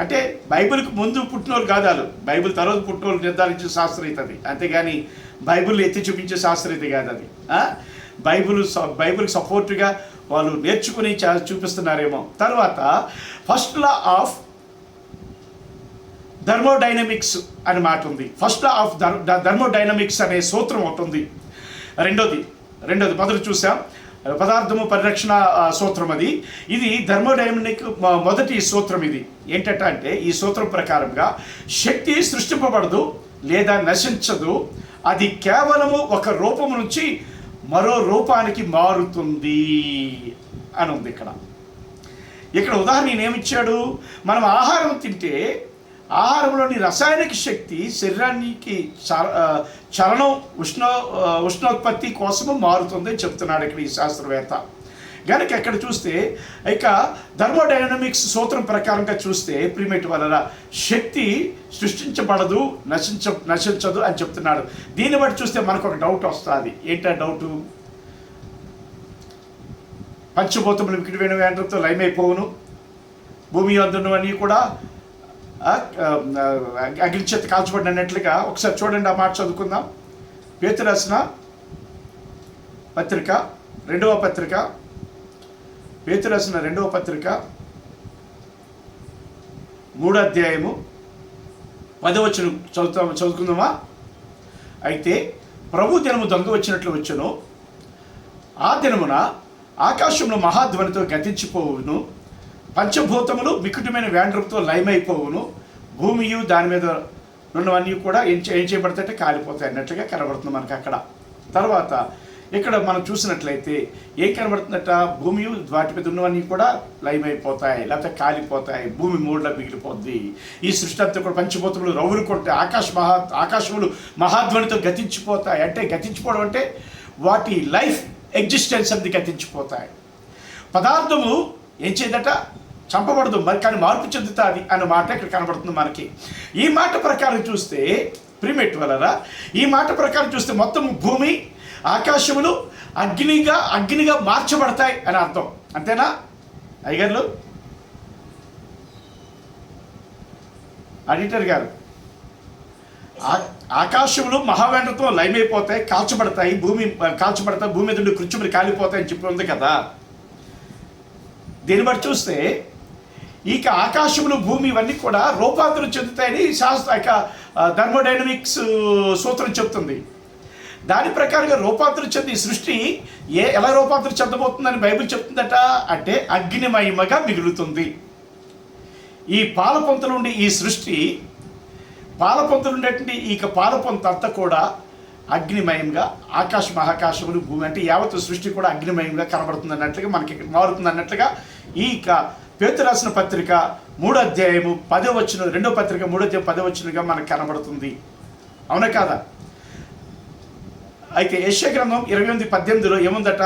A: అంటే బైబిల్కి ముందు పుట్టినోళ్ళు కాదు వాళ్ళు, బైబిల్ తర్వాత పుట్టినోళ్ళు నిర్ధారించే శాస్త్రీయత అది, అంతేగాని బైబిల్ ఎత్తి చూపించే శాస్త్రీయత కాదు అది. బైబిల్కి సపోర్ట్గా వాళ్ళు నేర్చుకుని చూపిస్తున్నారేమో. తర్వాత ఫస్ట్ లా ఆఫ్ థర్మోడైనమిక్స్ అని మాట ఉంది. ఫస్ట్ లా ఆఫ్ థర్మోడైనమిక్స్ అనే సూత్రం ఒకటి ఉంది. రెండోది మొదటి చూసాం పదార్థము పరిరక్షణ సూత్రం. ఇది థర్మోడైనమిక్ మొదటి సూత్రం. ఇది ఏంటంటే ఈ సూత్రం ప్రకారంగా శక్తి సృష్టింపబడదు లేదా నశించదు, అది కేవలము ఒక రూపం నుంచి మరో రూపానికి మారుతుంది అని ఉంది. ఇక్కడ ఉదాహరణ నేనేమిచ్చాడు, మనం ఆహారం తింటే ఆహారంలోని రసాయనిక శక్తి శరీరానికి చలనం ఉష్ణోత్పత్తి కోసము మారుతుంది అని చెప్తున్నాడు ఇక్కడ ఈ శాస్త్రవేత్త. కనుక ఎక్కడ చూస్తే ఇక థర్మోడైనమిక్స్ సూత్రం ప్రకారంగా చూస్తే ప్రిమేట్ వలన శక్తి సృష్టించబడదు, నశించదు అని చెప్తున్నాడు. దీన్ని బట్టి చూస్తే మనకు ఒక డౌట్ వస్తుంది. ఏంటా డౌటు? పంచభూతములు వికిడిపోయిన వేండ్రంతో లయమైపోవును, భూమి అందున్నవన్నీ కూడా అగ్ని చేత కాల్చబడినట్లుగా. ఒకసారి చూడండి, ఆ మాట చదువుకుందాం. పేతురు రాసిన పత్రిక, రెండవ పత్రిక, పేతురు రాసిన రెండవ పత్రిక 3వ అధ్యాయము 10వ వచనం చదువుకుందామా? అయితే ప్రభు దినము దొంగ వచ్చినట్లు వచ్చును, ఆ దినమున ఆకాశంలో మహాధ్వనితో గతించిపోవును, పంచభూతములు మికుటమైన వేండ్రంతో లయమైపోవును, భూమియు దాని మీద ఉన్నవన్నీ కూడా ఏం చేయబడతాయంటే కాలిపోతాయి అన్నట్లుగా కనబడుతుంది మనకు అక్కడ. తర్వాత ఇక్కడ మనం చూసినట్లయితే ఏం కనబడుతుందట? భూమి వాటి మీద ఉన్నవన్నీ కూడా లయమైపోతాయి, లేకపోతే కాలిపోతాయి, భూమి మూడులా మిగిలిపోద్ది. ఈ సృష్టి అంతా కూడా పంచభూతములు రవ్వులు కొట్టే ఆకాశములు మహాధ్వనితో గతించిపోతాయి. అంటే గతించిపోవడం అంటే వాటి లైఫ్ ఎగ్జిస్టెన్స్ అనేది గతించిపోతాయి. పదార్థము ఏం చేయదట? చంపబడదు, మరి కానీ మార్పు చెందుతుంది అన్న మాట ఇక్కడ కనబడుతుంది మనకి. ఈ మాట ప్రకారం చూస్తే ప్రిమేట్ వలన ఈ మాట ప్రకారం చూస్తే మొత్తం భూమి ఆకాశములు అగ్నిగా మార్చబడతాయి అని అర్థం. అంతేనా అయ్యగారు? ఎడిటర్ గారు, ఆకాశములు మహావేండ్రంతో లయమైపోతాయి, కాల్చబడతాయి, భూమి మీద ఉండి కృత్యములు కాలిపోతాయని చెప్పి ఉంది కదా. దీన్ని బట్టి చూస్తే ఇక ఆకాశములు భూమి ఇవన్నీ కూడా రూపాంతరం చెందుతాయని థర్మోడైనమిక్స్ సూత్రం చెప్తుంది. దాని ప్రకారంగా రూపాంతరం చెంది సృష్టి ఎలా రూపాంతరం చెందబోతుందని బైబిల్ చెప్తుందట అంటే అగ్నిమయముగా మిగులుతుంది. ఈ పాలపొంతలు ఉండి ఈ సృష్టి పాలపొంతలు ఉండేటువంటి పాలపొంత అంతా కూడా అగ్నిమయంగా మహాకాశములు భూమి అంటే యావత్ సృష్టి కూడా అగ్నిమయంగా కనబడుతుంది అన్నట్లుగా మనకి మారుతుంది అన్నట్లుగా ఈ పేతురు రాసిన పత్రిక 3వ అధ్యాయము 10వ వచనం, 2వ పత్రిక 3వ అధ్యాయం 10వ వచనంగా మనకు కనబడుతుంది. అవునా కాదా? అయితే యెషయా గ్రంథం 28:18లో ఏముందట?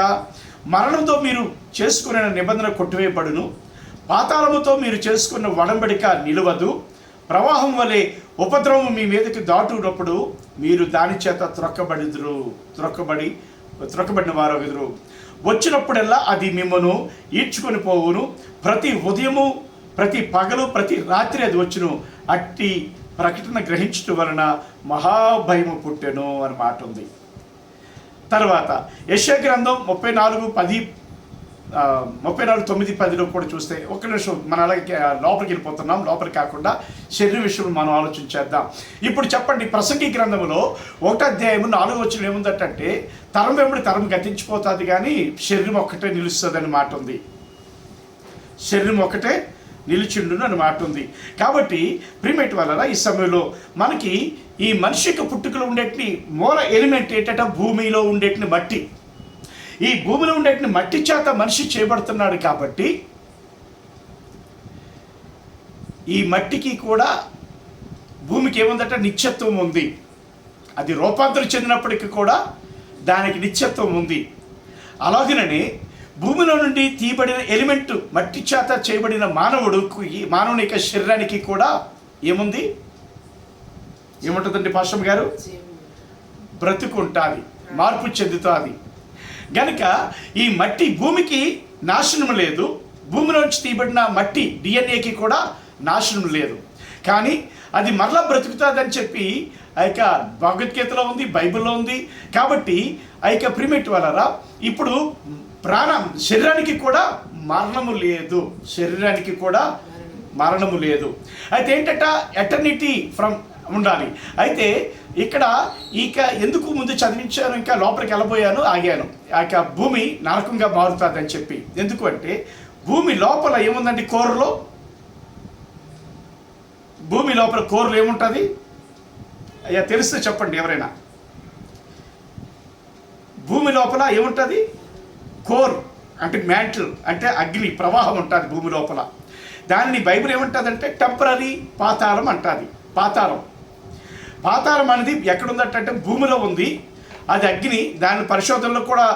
A: మరణంతో మీరు చేసుకున్న నిబంధన కొట్టివేయబడును, పాతాళముతో మీరు చేసుకున్న ఒడంబడిక నిలవదు, ప్రవాహం వలె ఉపద్రవం మీ మీదకి దాటునప్పుడు మీరు దాని చేత త్రొక్కబడిన వారొగదురు. వచ్చినప్పుడల్లా అది మిమ్మను ఈడ్చుకొని పోవును, ప్రతి ఉదయము ప్రతి పగలు ప్రతి రాత్రి అది వచ్చును, అట్టి ప్రకటన గ్రహించడం వలన మహాభయము పుట్టెను అని మాట ఉంది. తర్వాత యెషయా గ్రంథం 34:9-10లో కూడా చూస్తే ఒక్క నిమిషం మనం అలాగే లోపలికి వెళ్ళిపోతున్నాం. లోపలికి కాకుండా శరీర విషయంలో మనం ఆలోచించేద్దాం. ఇప్పుడు చెప్పండి, ప్రసంగి గ్రంథంలో 1వ అధ్యాయము 4వ వచనం ఏముందంటే తరం వెంబడి తరం గతించిపోతుంది కానీ శరీరం ఒక్కటే నిలుస్తుంది అని మాట ఉంది. శరీరం ఒక్కటే నిలిచిండును అని మాట ఉంది. కాబట్టి ప్రిమేట్ వలన ఈ సమయంలో మనకి ఈ మనిషి యొక్క పుట్టుకలో ఉండేటిని మూల ఎలిమెంట్ ఏంటంటే భూమిలో ఉండేటిని మట్టి. ఈ భూమిలో ఉండేటిని మట్టి చేత మనిషి చేయబడుతున్నాడు. కాబట్టి ఈ మట్టికి కూడా భూమికి ఏముందట? నిత్యత్వం ఉంది. అది రూపాంతరం చెందినప్పటికీ కూడా దానికి నిత్యత్వం ఉంది. అలాగనే భూమిలో నుండి తీయబడిన ఎలిమెంట్ మట్టి చేత చేయబడిన మానవుని యొక్క శరీరానికి కూడా ఏముంది? ఏముంటుందండి పాస్టర్ గారు? బ్రతుకుంటుంది, మార్పు చెందుతుంది. గనుక ఈ మట్టి భూమికి నాశనం లేదు, భూమిలోంచి తీయబడిన మట్టి డిఎన్ఏకి కూడా నాశనం లేదు. కానీ అది మరలా బ్రతుకుతుందని చెప్పి ఆ యొక్క భగవద్గీతలో ఉంది, బైబిల్లో ఉంది. కాబట్టి ఆ యొక్క ప్రిమేట్ వలన ఇప్పుడు శరీరానికి కూడా మరణము లేదు, శరీరానికి కూడా మరణము లేదు. అయితే ఏంటంట? ఎటర్నిటీ ఉండాలి. అయితే ఇక్కడ ఎందుకు ముందు చదివించాను, ఇంకా లోపలికి వెళ్ళబోయాను, ఆగాను. ఆ యొక్క భూమి నరకంగా మారుతుంది అని చెప్పి. ఎందుకు అంటే భూమి లోపల ఏముందండి? భూమి లోపల కోరలో ఏముంటుంది? అయ్యా తెలిస్తే చెప్పండి ఎవరైనా. భూమి లోపల ఏముంటుంది? కోర్ అంటే మ్యాంటిల్ అంటే అగ్ని ప్రవాహం ఉంటుంది భూమి లోపల. దాన్ని బైబిల్ ఏమంటుందంటే టెంపరరీ పాతాళం అంటుంది. పాతాళం అనేది ఎక్కడుందంటే భూమిలో ఉంది. అది అగ్ని. దాని పరిశోధనలో కూడా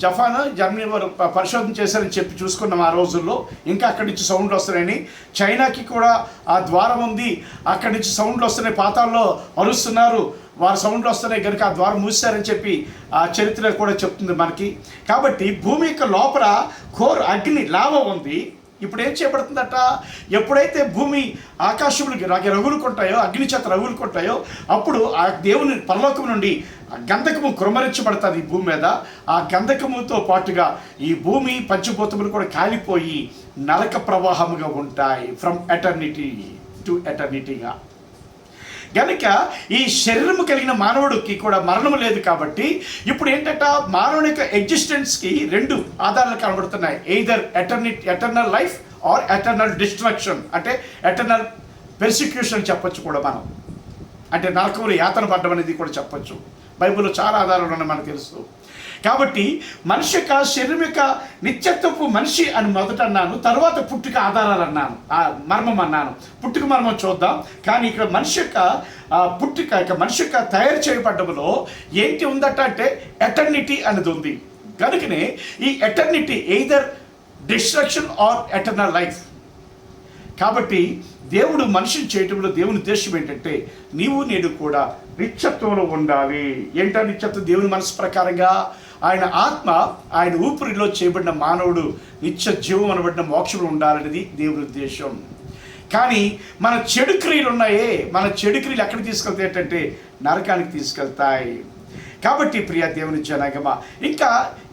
A: జర్మనీ వారు పరిశోధన చేశారని చెప్పి చూసుకున్నాం ఆ రోజుల్లో. ఇంకా అక్కడి నుంచి సౌండ్లు వస్తున్నాయని. చైనాకి కూడా ఆ ద్వారం ఉంది, అక్కడి నుంచి సౌండ్లు వస్తున్నాయి, పాతాల్లో అరుస్తున్నారు, వారు సౌండ్లు వస్తున్నాయి కనుక ఆ ద్వారం మూసారని చెప్పి ఆ చరిత్ర కూడా చెప్తుంది మనకి. కాబట్టి భూమి యొక్క లోపల కోర్ అగ్ని లావ ఉంది. ఇప్పుడు ఏం చేయబడుతుందట, ఎప్పుడైతే భూమి ఆకాశములకి రగులుకుంటాయో, అగ్ని చేత రగులుకుంటాయో, అప్పుడు ఆ దేవుని పరలోకం నుండి గంధకము కురమరించబడుతుంది ఈ భూమి మీద. ఆ గంధకముతో పాటుగా ఈ భూమి పంచభూతములు కూడా కాలిపోయి నరక ప్రవాహముగా ఉంటాయి, ఫ్రమ్ ఎటర్నిటీ టు ఎటర్నిటీగా. కనుక ఈ శరీరము కలిగిన మానవుడికి కూడా మరణము లేదు. కాబట్టి ఇప్పుడు ఏంటంటే మానవుని యొక్క ఎగ్జిస్టెన్స్కి రెండు ఆధారాలు కనబడుతున్నాయి, either eternal life or eternal destruction, అంటే ఎటర్నల్ పెర్సిక్యూషన్ చెప్పొచ్చు కూడా మనం, అంటే నరకములు యాతన పడ్డం అనేది కూడా చెప్పొచ్చు. బైబిల్లో చాలా ఆధారాలు ఉన్నాయి మనకు తెలుసు. కాబట్టి మనిషి యొక్క శరీరం యొక్క నిత్యత్వపు మనిషి అని మొదట అన్నాను, తర్వాత పుట్టుక ఆధారాలు అన్నాను, మర్మం అన్నాను. పుట్టుక మర్మం చూద్దాం. కానీ ఇక్కడ మనిషి యొక్క పుట్టుక మనిషి యొక్క తయారు చేయబడ్డంలో ఏంటి ఉందట అంటే ఎటర్నిటీ అనేది ఉంది. కనుకనే ఈ eternity either destruction or eternal life. కాబట్టి దేవుడు మనిషిని చేయటంలో దేవుని ఉద్దేశం ఏంటంటే నీవు నేను కూడా నిత్యత్వంలో ఉండాలి. ఏంటో నిత్యత్వం? దేవుని మనసు ప్రకారంగా ఆయన ఆత్మ, ఆయన ఊపిరిలో చేయబడిన మానవుడు నిత్య జీవం అనబడిన మోక్షంలో ఉండాలనేది దేవుని ఉద్దేశం. కానీ మన చెడు క్రియలు ఉన్నాయే, మన చెడు క్రియలు ఎక్కడికి తీసుకెళ్తాయి ఏంటంటే నరకానికి తీసుకెళ్తాయి. కాబట్టి ప్రియ దేవుని జనాగమా, ఇంకా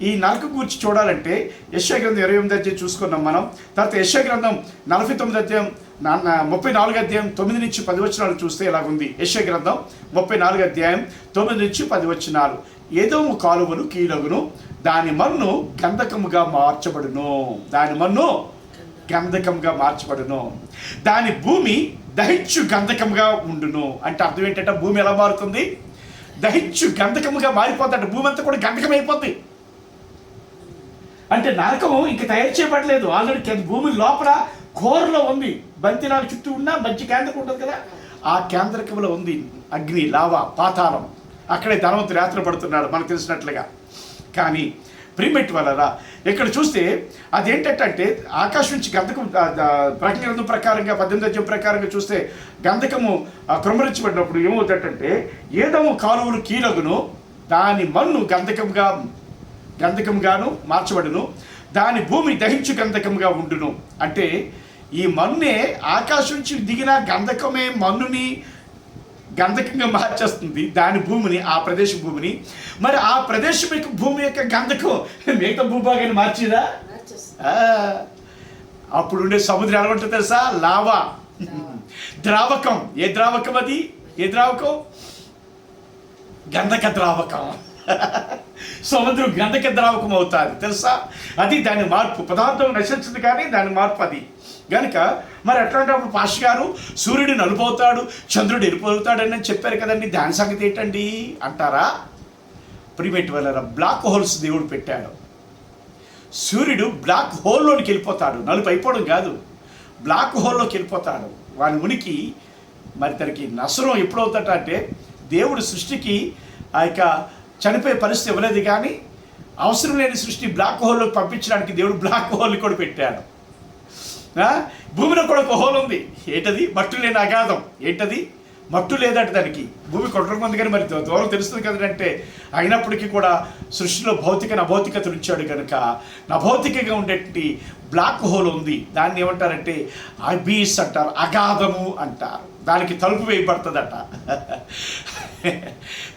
A: ఈ నరకం గురించి చూడాలంటే యెషయా గ్రంథం 28 అధ్యాయం చూసుకున్నాం మనం. తర్వాత యెషయా గ్రంథం 49 అధ్యాయం 34 అధ్యాయం 9 నుంచి 10 వచనాలు చూస్తే ఇలాగుంది. యెషయా గ్రంథం 34 అధ్యాయం 9 నుంచి 10 వచనాలు. ఏదోము కాలువలు కీలగును, దాని మన్ను గంధకముగా మార్చబడును, దాని మన్ను గంధకంగా మార్చబడును, దాని భూమి దహించు గంధకముగా ఉండును. అంటే అర్థం ఏంటంటే భూమి ఎలా మారుతుంది? దహించు గంధకముగా మారిపోతాడు. భూమి అంతా కూడా గంధకం అయిపోద్ది. అంటే నరకము ఇంక తయారు చేయబడలేదు, ఆల్రెడీ భూమి లోపల కోరలో ఉంది. బంతినాలు చుట్టూ ఉన్న మంచి కేంద్రకం ఉంటుంది కదా, ఆ కేంద్రకంలో ఉంది అగ్ని, లావా, పాతాళం. అక్కడే ధనవంతుడు యాత్ర పడుతున్నాడు మనకు తెలిసినట్లుగా. కానీ ప్రిమెట్ వలన ఇక్కడ చూస్తే అదేంటంటే ఆకాశం నుంచి గంధకం, ప్రకటన గ్రంథం ప్రకారంగా 18వ అధ్యాయం ప్రకారంగా చూస్తే గంధకము కృమ్మరించబడినప్పుడు ఏమవుతుందంటే ఏదోము కాలువలు కీలగును, దాని మన్ను గంధకముగాను మార్చబడును, దాని భూమి దహించు గంధకముగా ఉండును. అంటే ఈ మన్నే ఆకాశం నుంచి దిగిన గంధకమే మన్నుని గంధకంగా మార్చేస్తుంది, దాని భూమిని, ఆ ప్రదేశ భూమిని. మరి ఆ ప్రదేశం యొక్క భూమి యొక్క గంధకం మిగతా భూభాగాన్ని మార్చిదా? అప్పుడు ఉండే సముద్రం ఎలా ఉంటుంది తెలుసా? లావా, ద్రావకం. ఏ ద్రావకం అది? ఏ ద్రావకం? గంధక ద్రావకం. సముద్రం గంధక ద్రావకం అవుతుంది తెలుసా? అది దాని మార్పు. పదార్థం నశించదు కానీ దాని మార్పు అది. కనుక మరి అట్లాంటప్పుడు పాష్ గారు సూర్యుడు నలుపు అవుతాడు, చంద్రుడు ఎరుపు అవుతాడని చెప్పారు కదండి, దాని సంగతి ఏంటండి అంటారా? ప్రిమేట్ వల్ల బ్లాక్ హోల్స్ దేవుడు పెట్టాడు. సూర్యుడు బ్లాక్ హోల్లోనికి వెళ్ళిపోతాడు, నలుపు అయిపోవడం కాదు, బ్లాక్ హోల్లోకి వెళ్ళిపోతాడు. వాని ఉనికి మరి తనకి నష్టం ఎప్పుడవుతాట అంటే దేవుడు సృష్టికి ఆ యొక్క చనిపోయే పరిస్థితి ఇవ్వలేదు, కానీ అవసరం లేని సృష్టి బ్లాక్ హోల్లోకి పంపించడానికి దేవుడు బ్లాక్ హోల్ని కూడా పెట్టాడు. భూమిలో కూడా ఒక హోల్ ఉంది. ఏంటది? మట్టు లేని అగాధం. ఏంటది? మట్టు లేదట దానికి. భూమి కొట్టకముందు కానీ మరి దూరం తెలుస్తుంది కదంటే, అయినప్పటికీ కూడా సృష్టిలో భౌతిక నభౌతికత ఉంచాడు కనుక నభౌతికంగా ఉండేటి బ్లాక్ హోల్ ఉంది. దాన్ని ఏమంటారంటే అబీస్ అంటారు, అగాధము అంటారు. దానికి తలుపు వేయబడుతుందట.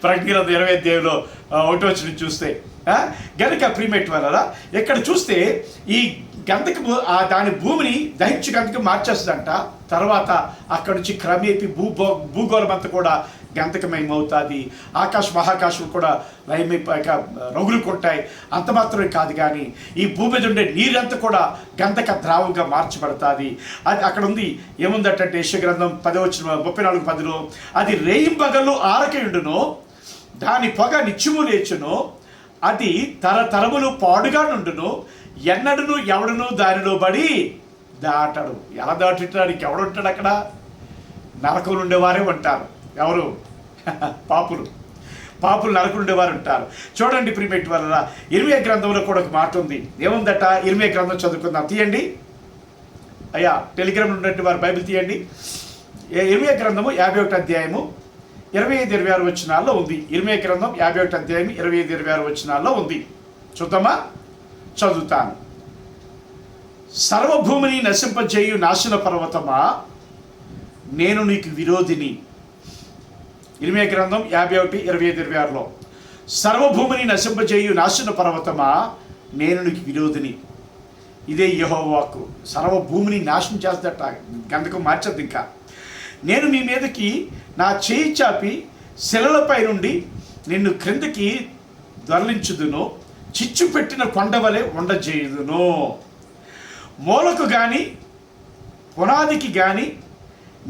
A: ప్రకటన గ్రంథం 20వ అధ్యాయంలో 1వ వచనం చూస్తే గనుక ప్రిమేట్ వల్ల ఇక్కడ చూస్తే ఈ గంధకము దాని భూమిని దహించి గంధకం మార్చేస్తుందంట. తర్వాత అక్కడి నుంచి క్రమేపీ భూగోళం అంతా కూడా గంధకమయమవుతుంది. మహాకాశం కూడా లయమైపోయాక రగులుకుంటాయి. అంత మాత్రమే కాదు, కానీ ఈ భూమి మీద ఉండే నీరంతా కూడా గంధక ద్రావంగా మార్చబడుతుంది. అది అక్కడ ఉంది. ఏముందంటే యెషయా గ్రంథం 34:10 అది రేయింబగళ్ళు ఆరకయుండును, దాని పొగ నిత్యము లేచును, అది తరతరములు పాడుగా నుండును, ఎన్నడును ఎవడును దానిలో పడి దాటడు. ఎలా దాటిటానికి ఎవడుంటాడు అక్కడ? నరకంలో ఉండేవారే ఉంటారు. ఎవరు? పాపులు. పాపులు నరకుండే వారు ఉంటారు. చూడండి ప్రియమైన వల్ల ఇర్మియా గ్రంథంలో కూడా ఒక మాట ఉంది. ఏముందట? ఇర్మియా గ్రంథం చదువుకుందాం. తీయండి అయ్యా, టెలిగ్రామ్ ఉన్నట్టు వారు బైబిల్ తీయండి. ఇర్మియా గ్రంథము 51 అధ్యాయము 25-26 వచనాల్లో ఉంది. ఇర్మియా గ్రంథం 51 అధ్యాయం 25-26 వచనాల్లో ఉంది. చూద్దామా? చదువుతాను. సర్వభూమిని నశింపజేయు నాశన పర్వతమా, నేను నీకు విరోధిని. ఇర్మియా గ్రంథం 51:25-26లో సర్వభూమిని నశింపజేయు నాశన పర్వతమా, నేను నీకు విరోధిని. ఇదే యెహోవా వాక్కు. సర్వభూమిని నాశనం చేస్తట, గంధకం మార్చద్దు. ఇంకా నేను మీ మీదకి నా చేయి చాపి శిలలపై నుండి నిన్ను క్రిందకి దొరలించుదును, చిచ్చు పెట్టిన కొండవలే ఉండజేయుదును. మూలకు కానీ పునాదికి కానీ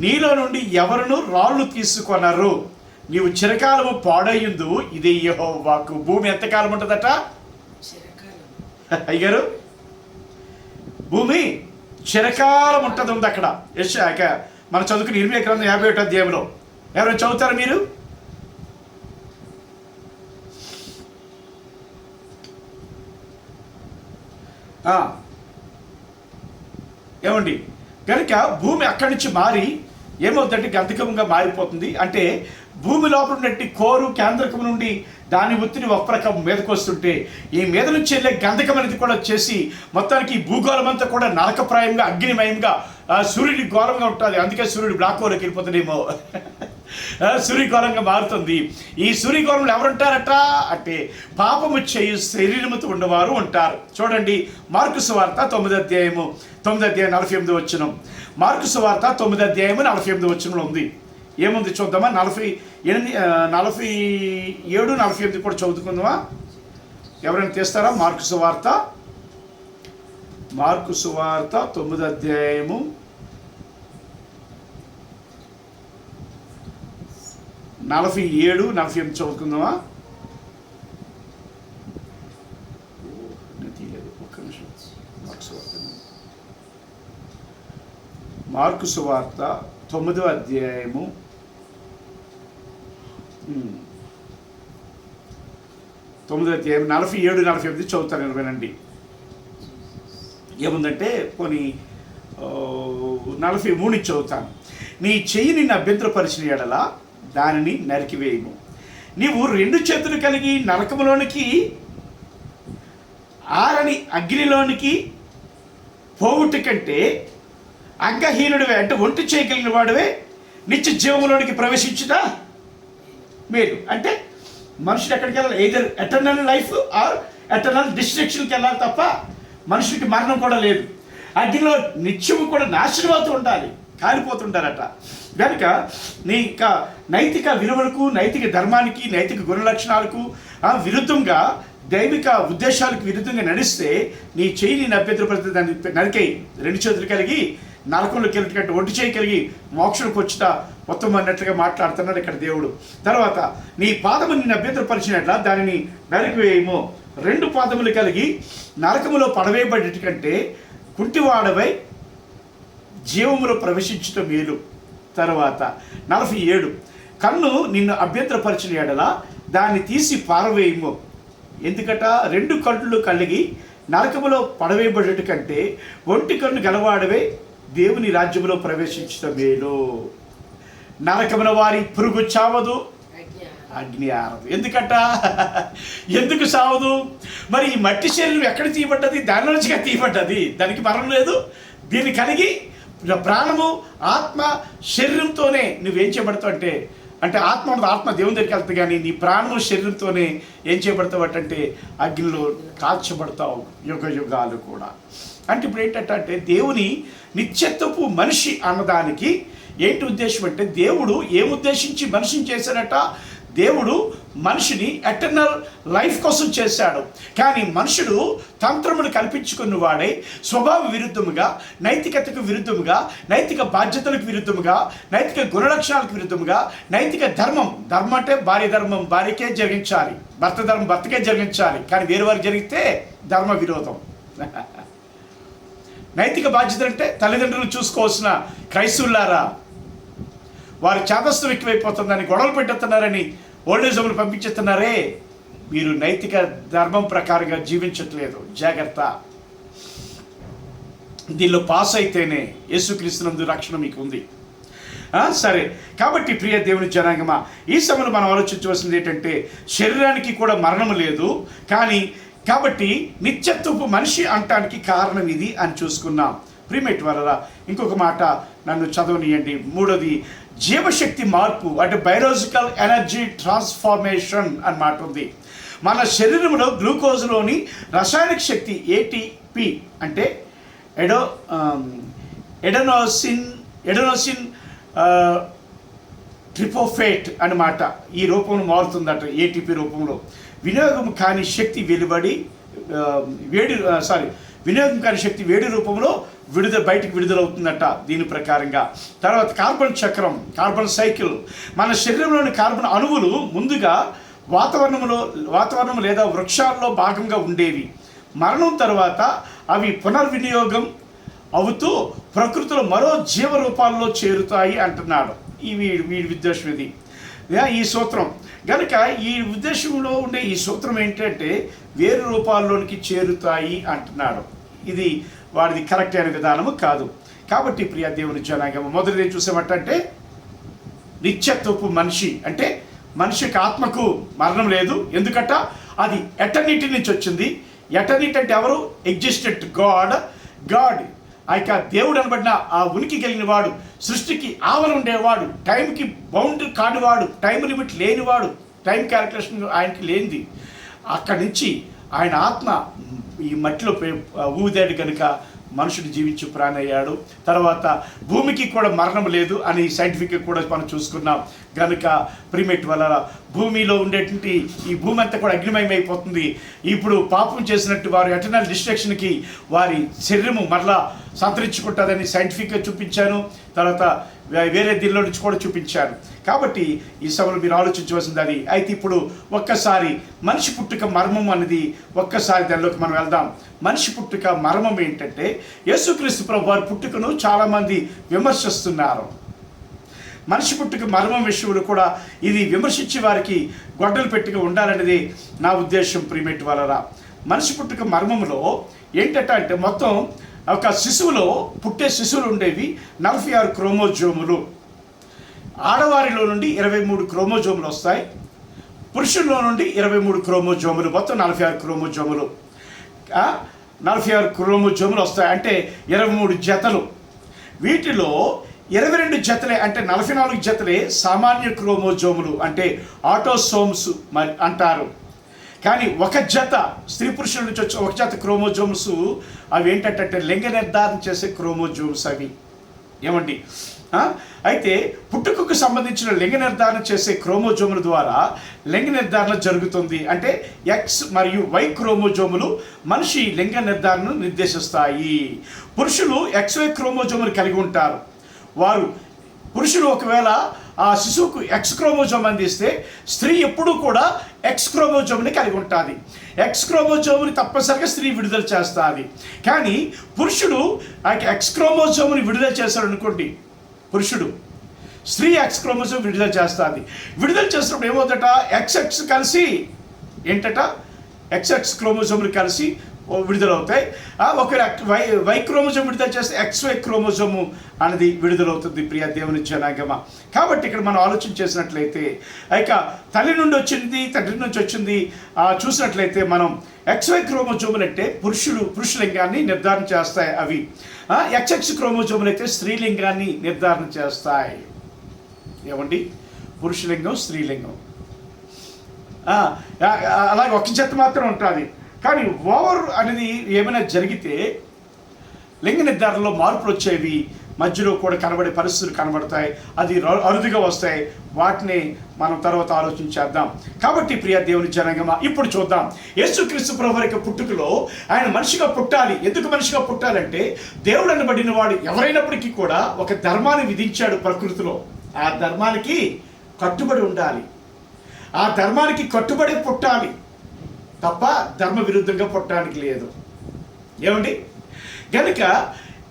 A: నీలో నుండి ఎవరును రాళ్ళు తీసుకొనరు. నీవు చిరకాలము పాడయ్యుందు. ఇదే యెహోవా వాక్కు. భూమి ఎంతకాలం ఉంటుందట అయ్యారు? భూమి చిరకాలం ఉంటుంది అక్కడ. మనం చదువుకుని ఇర్మియా గ్రంథం 51 అధ్యాయంలో ఎవరైనా చదువుతారు మీరు? ఏమండి? కనుక భూమి అక్కడి నుంచి మారి ఏమవుతుందంటే గంధకముగా మారిపోతుంది. అంటే భూమి లోపల ఉన్నట్టు కోరు కేంద్రకం నుండి దాని ఒత్తిడి వక్రకం మీదకు వస్తుంటే ఈ మీద నుంచి వెళ్ళే గంధకం అనేది కూడా వచ్చేసి మొత్తానికి ఈ భూగోళం అంతా కూడా నరకప్రాయంగా అగ్నిమయంగా సూర్యుడి గోళంగా ఉంటుంది. అందుకే సూర్యుడు బ్లాక్ హోల్లోకి వెళ్ళిపోతుందేమో. సూర్యగోళంగా మారుతుంది. ఈ సూర్యగోళంలో ఎవరుంటారట అంటే పాపము చేయు శరీరముతో ఉన్నవారు ఉంటారు. చూడండి మార్కు సువార్త 9వ అధ్యాయము 48 వచనం. మార్కు సువార్త 9వ అధ్యాయము 48 వచనంలో ఉంది. ఏముంది చూద్దామా? 47, 48 కూడా చదువుకుందామా? ఎవరైనా తీస్తారా? మార్కు సువార్త 9వ అధ్యాయము 47, 48 చదువుకుందామా? మార్కు సువార్త 9వ అధ్యాయము 47, 48 చదువుతాను. వినండి. ఏముందంటే కొన్ని 43 చదువుతాను. నీ చెయ్యి నిన్ను అభ్యంతరపరిచిన ఎడల దానిని నరికివేయము. నీవు 2 చేతులు కలిగి నరకములోనికి ఆరని అగ్నిలోనికి పోవుట కంటే అంగహీనుడివే అంటే ఒంటి చేయగలిగిన వాడివే నిత్య జీవములోనికి ప్రవేశించుట మేలు. అంటే మనుషుడు ఎక్కడికి వెళ్ళాలి? Either eternal life or eternal డిస్ట్రక్షన్కి వెళ్ళాలి తప్ప మనుషుడికి మరణం కూడా లేదు. అగ్నిలో నిత్యము కూడా నాశనం అవుతూ ఉండాలి, కాలిపోతుంటారట. కనుక నీ నైతిక విలువలకు, నైతిక ధర్మానికి, నైతిక గుణ లక్షణాలకు విరుద్ధంగా, దైవిక ఉద్దేశాలకు విరుద్ధంగా నడిస్తే నీ చేయి నేను అభ్యంతరపరిస్తే దాన్ని నరికేయి. 2 చేతులు కలిగి నరకంలోకి వెళ్ళినట్టు ఒంటి చేయి కలిగి మోక్షంలోకి వచ్చుట మొత్తం అన్నట్లుగా మాట్లాడుతున్నాడు ఇక్కడ దేవుడు. తర్వాత నీ పాదము నిన్ను అభ్యంతరపరిచినట్ల దానిని నరికివేయము. 2 పాదములు కలిగి నరకములో పడవేయబడేటి కంటే కుంటివాడవై జీవములో ప్రవేశించటం మేలు. తర్వాత 47 కన్ను నిన్ను అభ్యంతరపరిచిన ఎడల దాన్ని తీసి పారవేయము. ఎందుకట? 2 కళ్ళు కలిగి నరకములో పడవేయబడేటి కంటే ఒంటి కన్ను గలవాడవే దేవుని రాజ్యములో ప్రవేశించటం మేలు. నరకమున వారి పురుగు చావదు, అగ్ని ఆరదు. ఎందుకట? ఎందుకు సావదు? మరి ఈ మట్టి శరీరం ఎక్కడ తీయబడ్డది? దాని నుంచిగా తీయబడ్డది. దానికి మరణం లేదు. దీన్ని కలిగి ప్రాణము, ఆత్మ, శరీరంతోనే నువ్వేం చేయబడతావు అంటే ఆత్మ ఉండదు. ఆత్మ దేవుని దగ్గరికి వెళ్తుంది. కానీ నీ ప్రాణము శరీరంతోనే ఏం చేయబడతావు అంటే అగ్నిలో కాల్చబడతావు యుగ యుగాలు కూడా. అంటే ఇప్పుడు ఏంటంటే దేవుని నిత్యత్వపు మనిషి అన్నదానికి ఏంటి ఉద్దేశం అంటే దేవుడు ఏముద్దేశించి మనిషిని చేశాడట? దేవుడు మనిషిని ఎటర్నల్ లైఫ్ కోసం చేశాడు. కానీ మనుషుడు తంత్రమును కల్పించుకున్న వాడే స్వభావ విరుద్ధముగా, నైతికతకు విరుద్ధముగా, నైతిక బాధ్యతలకు విరుద్ధముగా, నైతిక గుణలక్షణాలకు విరుద్ధముగా, నైతిక ధర్మం అంటే భార్య ధర్మం భార్యకే జరిగించాలి, భర్త ధర్మం భర్తకే జరిగించాలి. కానీ వేరు వారికి జరిగితే ధర్మ విరోధం. నైతిక బాధ్యత అంటే తల్లిదండ్రులు చూసుకోవాల్సిన క్రైస్తవులారా, వారి చేతస్థం ఎక్కువైపోతుందని, గొడవలు పెట్టేస్తున్నారని ఓల్డేజ్ హోమ్లు పంపించేస్తున్నారే, మీరు నైతిక ధర్మం ప్రకారంగా జీవించట్లేదు, జాగ్రత్త. దీనిలో పాస్ అయితేనే యేసుక్రీస్తునందు రక్షణ మీకు ఉంది. సరే, కాబట్టి ప్రియ దేవుని జనాంగమా, ఈ సమయంలో మనం ఆలోచించవలసింది ఏంటంటే, శరీరానికి కూడా మరణం లేదు, కాబట్టి నిత్యత్వపు మనిషి అంటానికి కారణం ఇది అని చూసుకున్నాం. ప్రియమేట్ వల్ల ఇంకొక మాట నన్ను చదవనియండి. మూడోది, జీవశక్తి మార్పు, అంటే బయోలాజికల్ ఎనర్జీ ట్రాన్స్ఫార్మేషన్ అని మాట ఉంది. మన శరీరంలో గ్లూకోజ్లోని రసాయనిక శక్తి ఏటీపీ అంటే ఎడెనోసిన్ ట్రిపోఫేట్ అన్నమాట, ఈ రూపంలో మారుతుందట. ఏటీపీ రూపంలో వినియోగం కాని శక్తి వినియోగం కాని శక్తి వేడి రూపంలో బయటికి విడుదలవుతుందట దీని ప్రకారంగా. తర్వాత కార్బన్ చక్రం, కార్బన్ సైకిల్. మన శరీరంలోని కార్బన్ అణువులు ముందుగా వాతావరణం లేదా వృక్షాల్లో భాగంగా ఉండేవి. మరణం తర్వాత అవి పునర్వినియోగం అవుతూ ప్రకృతిలో మరో జీవరూపాల్లో చేరుతాయి అంటున్నాడు. వీడి ఉద్దేశం ఇది, ఈ సూత్రం. కనుక ఈ ఉద్దేశంలో ఉండే ఈ సూత్రం ఏంటంటే వేరు రూపాల్లోనికి చేరుతాయి అంటున్నాడు. ఇది వాడిది కరెక్ట్ అయిన విధానము కాదు. కాబట్టి ప్రియ దేవుని జనాంగం, మొదటిది చూసామంటే నిత్యత్వపు మనిషి అంటే మనిషికి ఆత్మకు మరణం లేదు. ఎందుకంట అది ఎటర్నిటీ నుంచి వచ్చింది. ఎటర్నిటీ అంటే ఎవరు? Existent God. ఆ యొక్క దేవుడు అనబడిన ఆ ఉనికి కలిగిన వాడు, సృష్టికి ఆవల ఉండేవాడు, టైంకి బౌండరీ కానివాడు, టైం లిమిట్ లేనివాడు, టైం క్యాలిక్యులేషన్ ఆయనకి లేనిది. అక్కడి నుంచి ఆయన ఆత్మ ఈ మట్టిలో ఊదాడు కనుక మనుషుడు జీవించి ప్రాణయ్యాడు. తర్వాత భూమికి కూడా మరణం లేదు అని సైంటిఫిక్గా కూడా మనం చూసుకున్నాం. కనుక ప్రిమేట్ వల్ల భూమిలో ఉండేటువంటి ఈ భూమి అంతా కూడా అగ్నిమయం అయిపోతుంది. ఇప్పుడు పాపం చేసినట్టు వారు ఎటర్నల్ డిస్ట్రక్షన్కి వారి శరీరము మరలా సంతరించుకుంటుందని సైంటిఫిక్గా చూపించాను. తర్వాత వేరే దీనిలో నుంచి కూడా చూపించాను. కాబట్టి ఈ సభలో మీరు ఆలోచించవలసింది అది. అయితే ఇప్పుడు ఒక్కసారి మనిషి పుట్టుక మర్మం అనేది ఒక్కసారి దానిలోకి మనం వెళ్దాం. మనిషి పుట్టుక మర్మం ఏంటంటే, యేసుక్రీస్తు ప్రభు వారి పుట్టుకను చాలామంది విమర్శిస్తున్నారు. మనిషి పుట్టుక మర్మం విషయంలో కూడా ఇది విమర్శించే వారికి గొడ్డలు పెట్టిగా ఉండాలనేది నా ఉద్దేశం. ప్రిమేట్ వలన మనిషి పుట్టుక మర్మంలో ఏంటంటే మొత్తం ఒక శిశువులో పుట్టే శిశువులు ఉండేవి 46 క్రోమోజోములు. ఆడవారిలో నుండి 23 క్రోమోజోములు వస్తాయి, పురుషుల్లో నుండి 23 క్రోమోజోములు, మొత్తం 46 క్రోమోజోములు. 46 క్రోమోజోములు వస్తాయి అంటే 23 జతలు. వీటిలో 22 జతలే అంటే 44 జతలే సామాన్య క్రోమోజోములు అంటే ఆటోసోమ్స్ మరి అంటారు. కానీ ఒక జత స్త్రీ పురుషుల నుంచి వచ్చే ఒక జత క్రోమోజోమ్స్ అవి ఏంటంటే లింగ నిర్ధారణ చేసే క్రోమోజోమ్స్ అవి. ఏమండి? అయితే పుట్టుకకు సంబంధించిన లింగ నిర్ధారణ చేసే క్రోమోజోముల ద్వారా లింగ నిర్ధారణ జరుగుతుంది. అంటే ఎక్స్ మరియు వై క్రోమోజోములు మనిషి లింగ నిర్ధారణను నిర్దేశిస్తాయి. పురుషులు XY క్రోమోజోములు కలిగి ఉంటారు. పురుషులు ఒకవేళ ఆ శిశువుకు ఎక్స్ క్రోమోజోమ్ అందిస్తే స్త్రీ ఎప్పుడూ కూడా ఎక్స్ క్రోమోజోమ్ని కలిగి ఉంటుంది. ఎక్స్ క్రోమోజోమ్ని తప్పనిసరిగా స్త్రీ విడుదల చేస్తుంది. కానీ పురుషుడు ఆ ఎక్స్ క్రోమోజోమ్ని విడుదల చేస్తాడు అనుకోండి, పురుషుడు స్త్రీ ఎక్స్ క్రోమోజోమ్ విడుదల చేస్తుంది. విడుదల చేసినప్పుడు ఏమవుతుందట, XX కలిసి ఏంటట XX క్రోమోజోమ్లు కలిసి విడుదలవుతాయి. ఒకవేళ వై క్రోమోజోమ్ విడుదల చేస్తే XY క్రోమోజోము అనేది విడుదలవుతుంది. ప్రియ దేవుని జనాంగమ. కాబట్టి ఇక్కడ మనం ఆలోచన చేసినట్లయితే ఇక తల్లి నుండి వచ్చింది, తండ్రి నుంచి వచ్చింది చూసినట్లయితే మనం XY క్రోమోజోములు అంటే పురుషలింగాన్ని నిర్ధారణ చేస్తాయి. అవి XX క్రోమోజోములు అయితే స్త్రీలింగాన్ని నిర్ధారణ చేస్తాయి. ఏమండి? పురుషలింగం, స్త్రీలింగం అలాగే ఒక జత మాత్రం ఉంటుంది. కానీ ఓవర్ అనేది ఏమైనా జరిగితే లింగ నిర్ధారణలో మార్పులు వచ్చేవి, మధ్యలో కూడా కనబడే పరిస్థితులు కనబడతాయి. అది అరుదుగా వస్తాయి. వాటిని మనం తర్వాత ఆలోచించేద్దాం. కాబట్టి ప్రియ దేవుని జనాంగమా, ఇప్పుడు చూద్దాం యేసుక్రీస్తు ప్రభువు యొక్క పుట్టుకలో ఆయన మనిషిగా పుట్టాలి. ఎందుకు మనిషిగా పుట్టాలంటే, దేవుడు అనబడిన వాడు ఎవరైనప్పటికీ కూడా ఒక ధర్మాన్ని విధించాడు ప్రకృతిలో. ఆ ధర్మానికి కట్టుబడి ఉండాలి. ఆ ధర్మానికి కట్టుబడి పుట్టాలి తప్ప ధర్మ విరుద్ధంగా పుట్టడానికి లేదు. ఏమండి? కనుక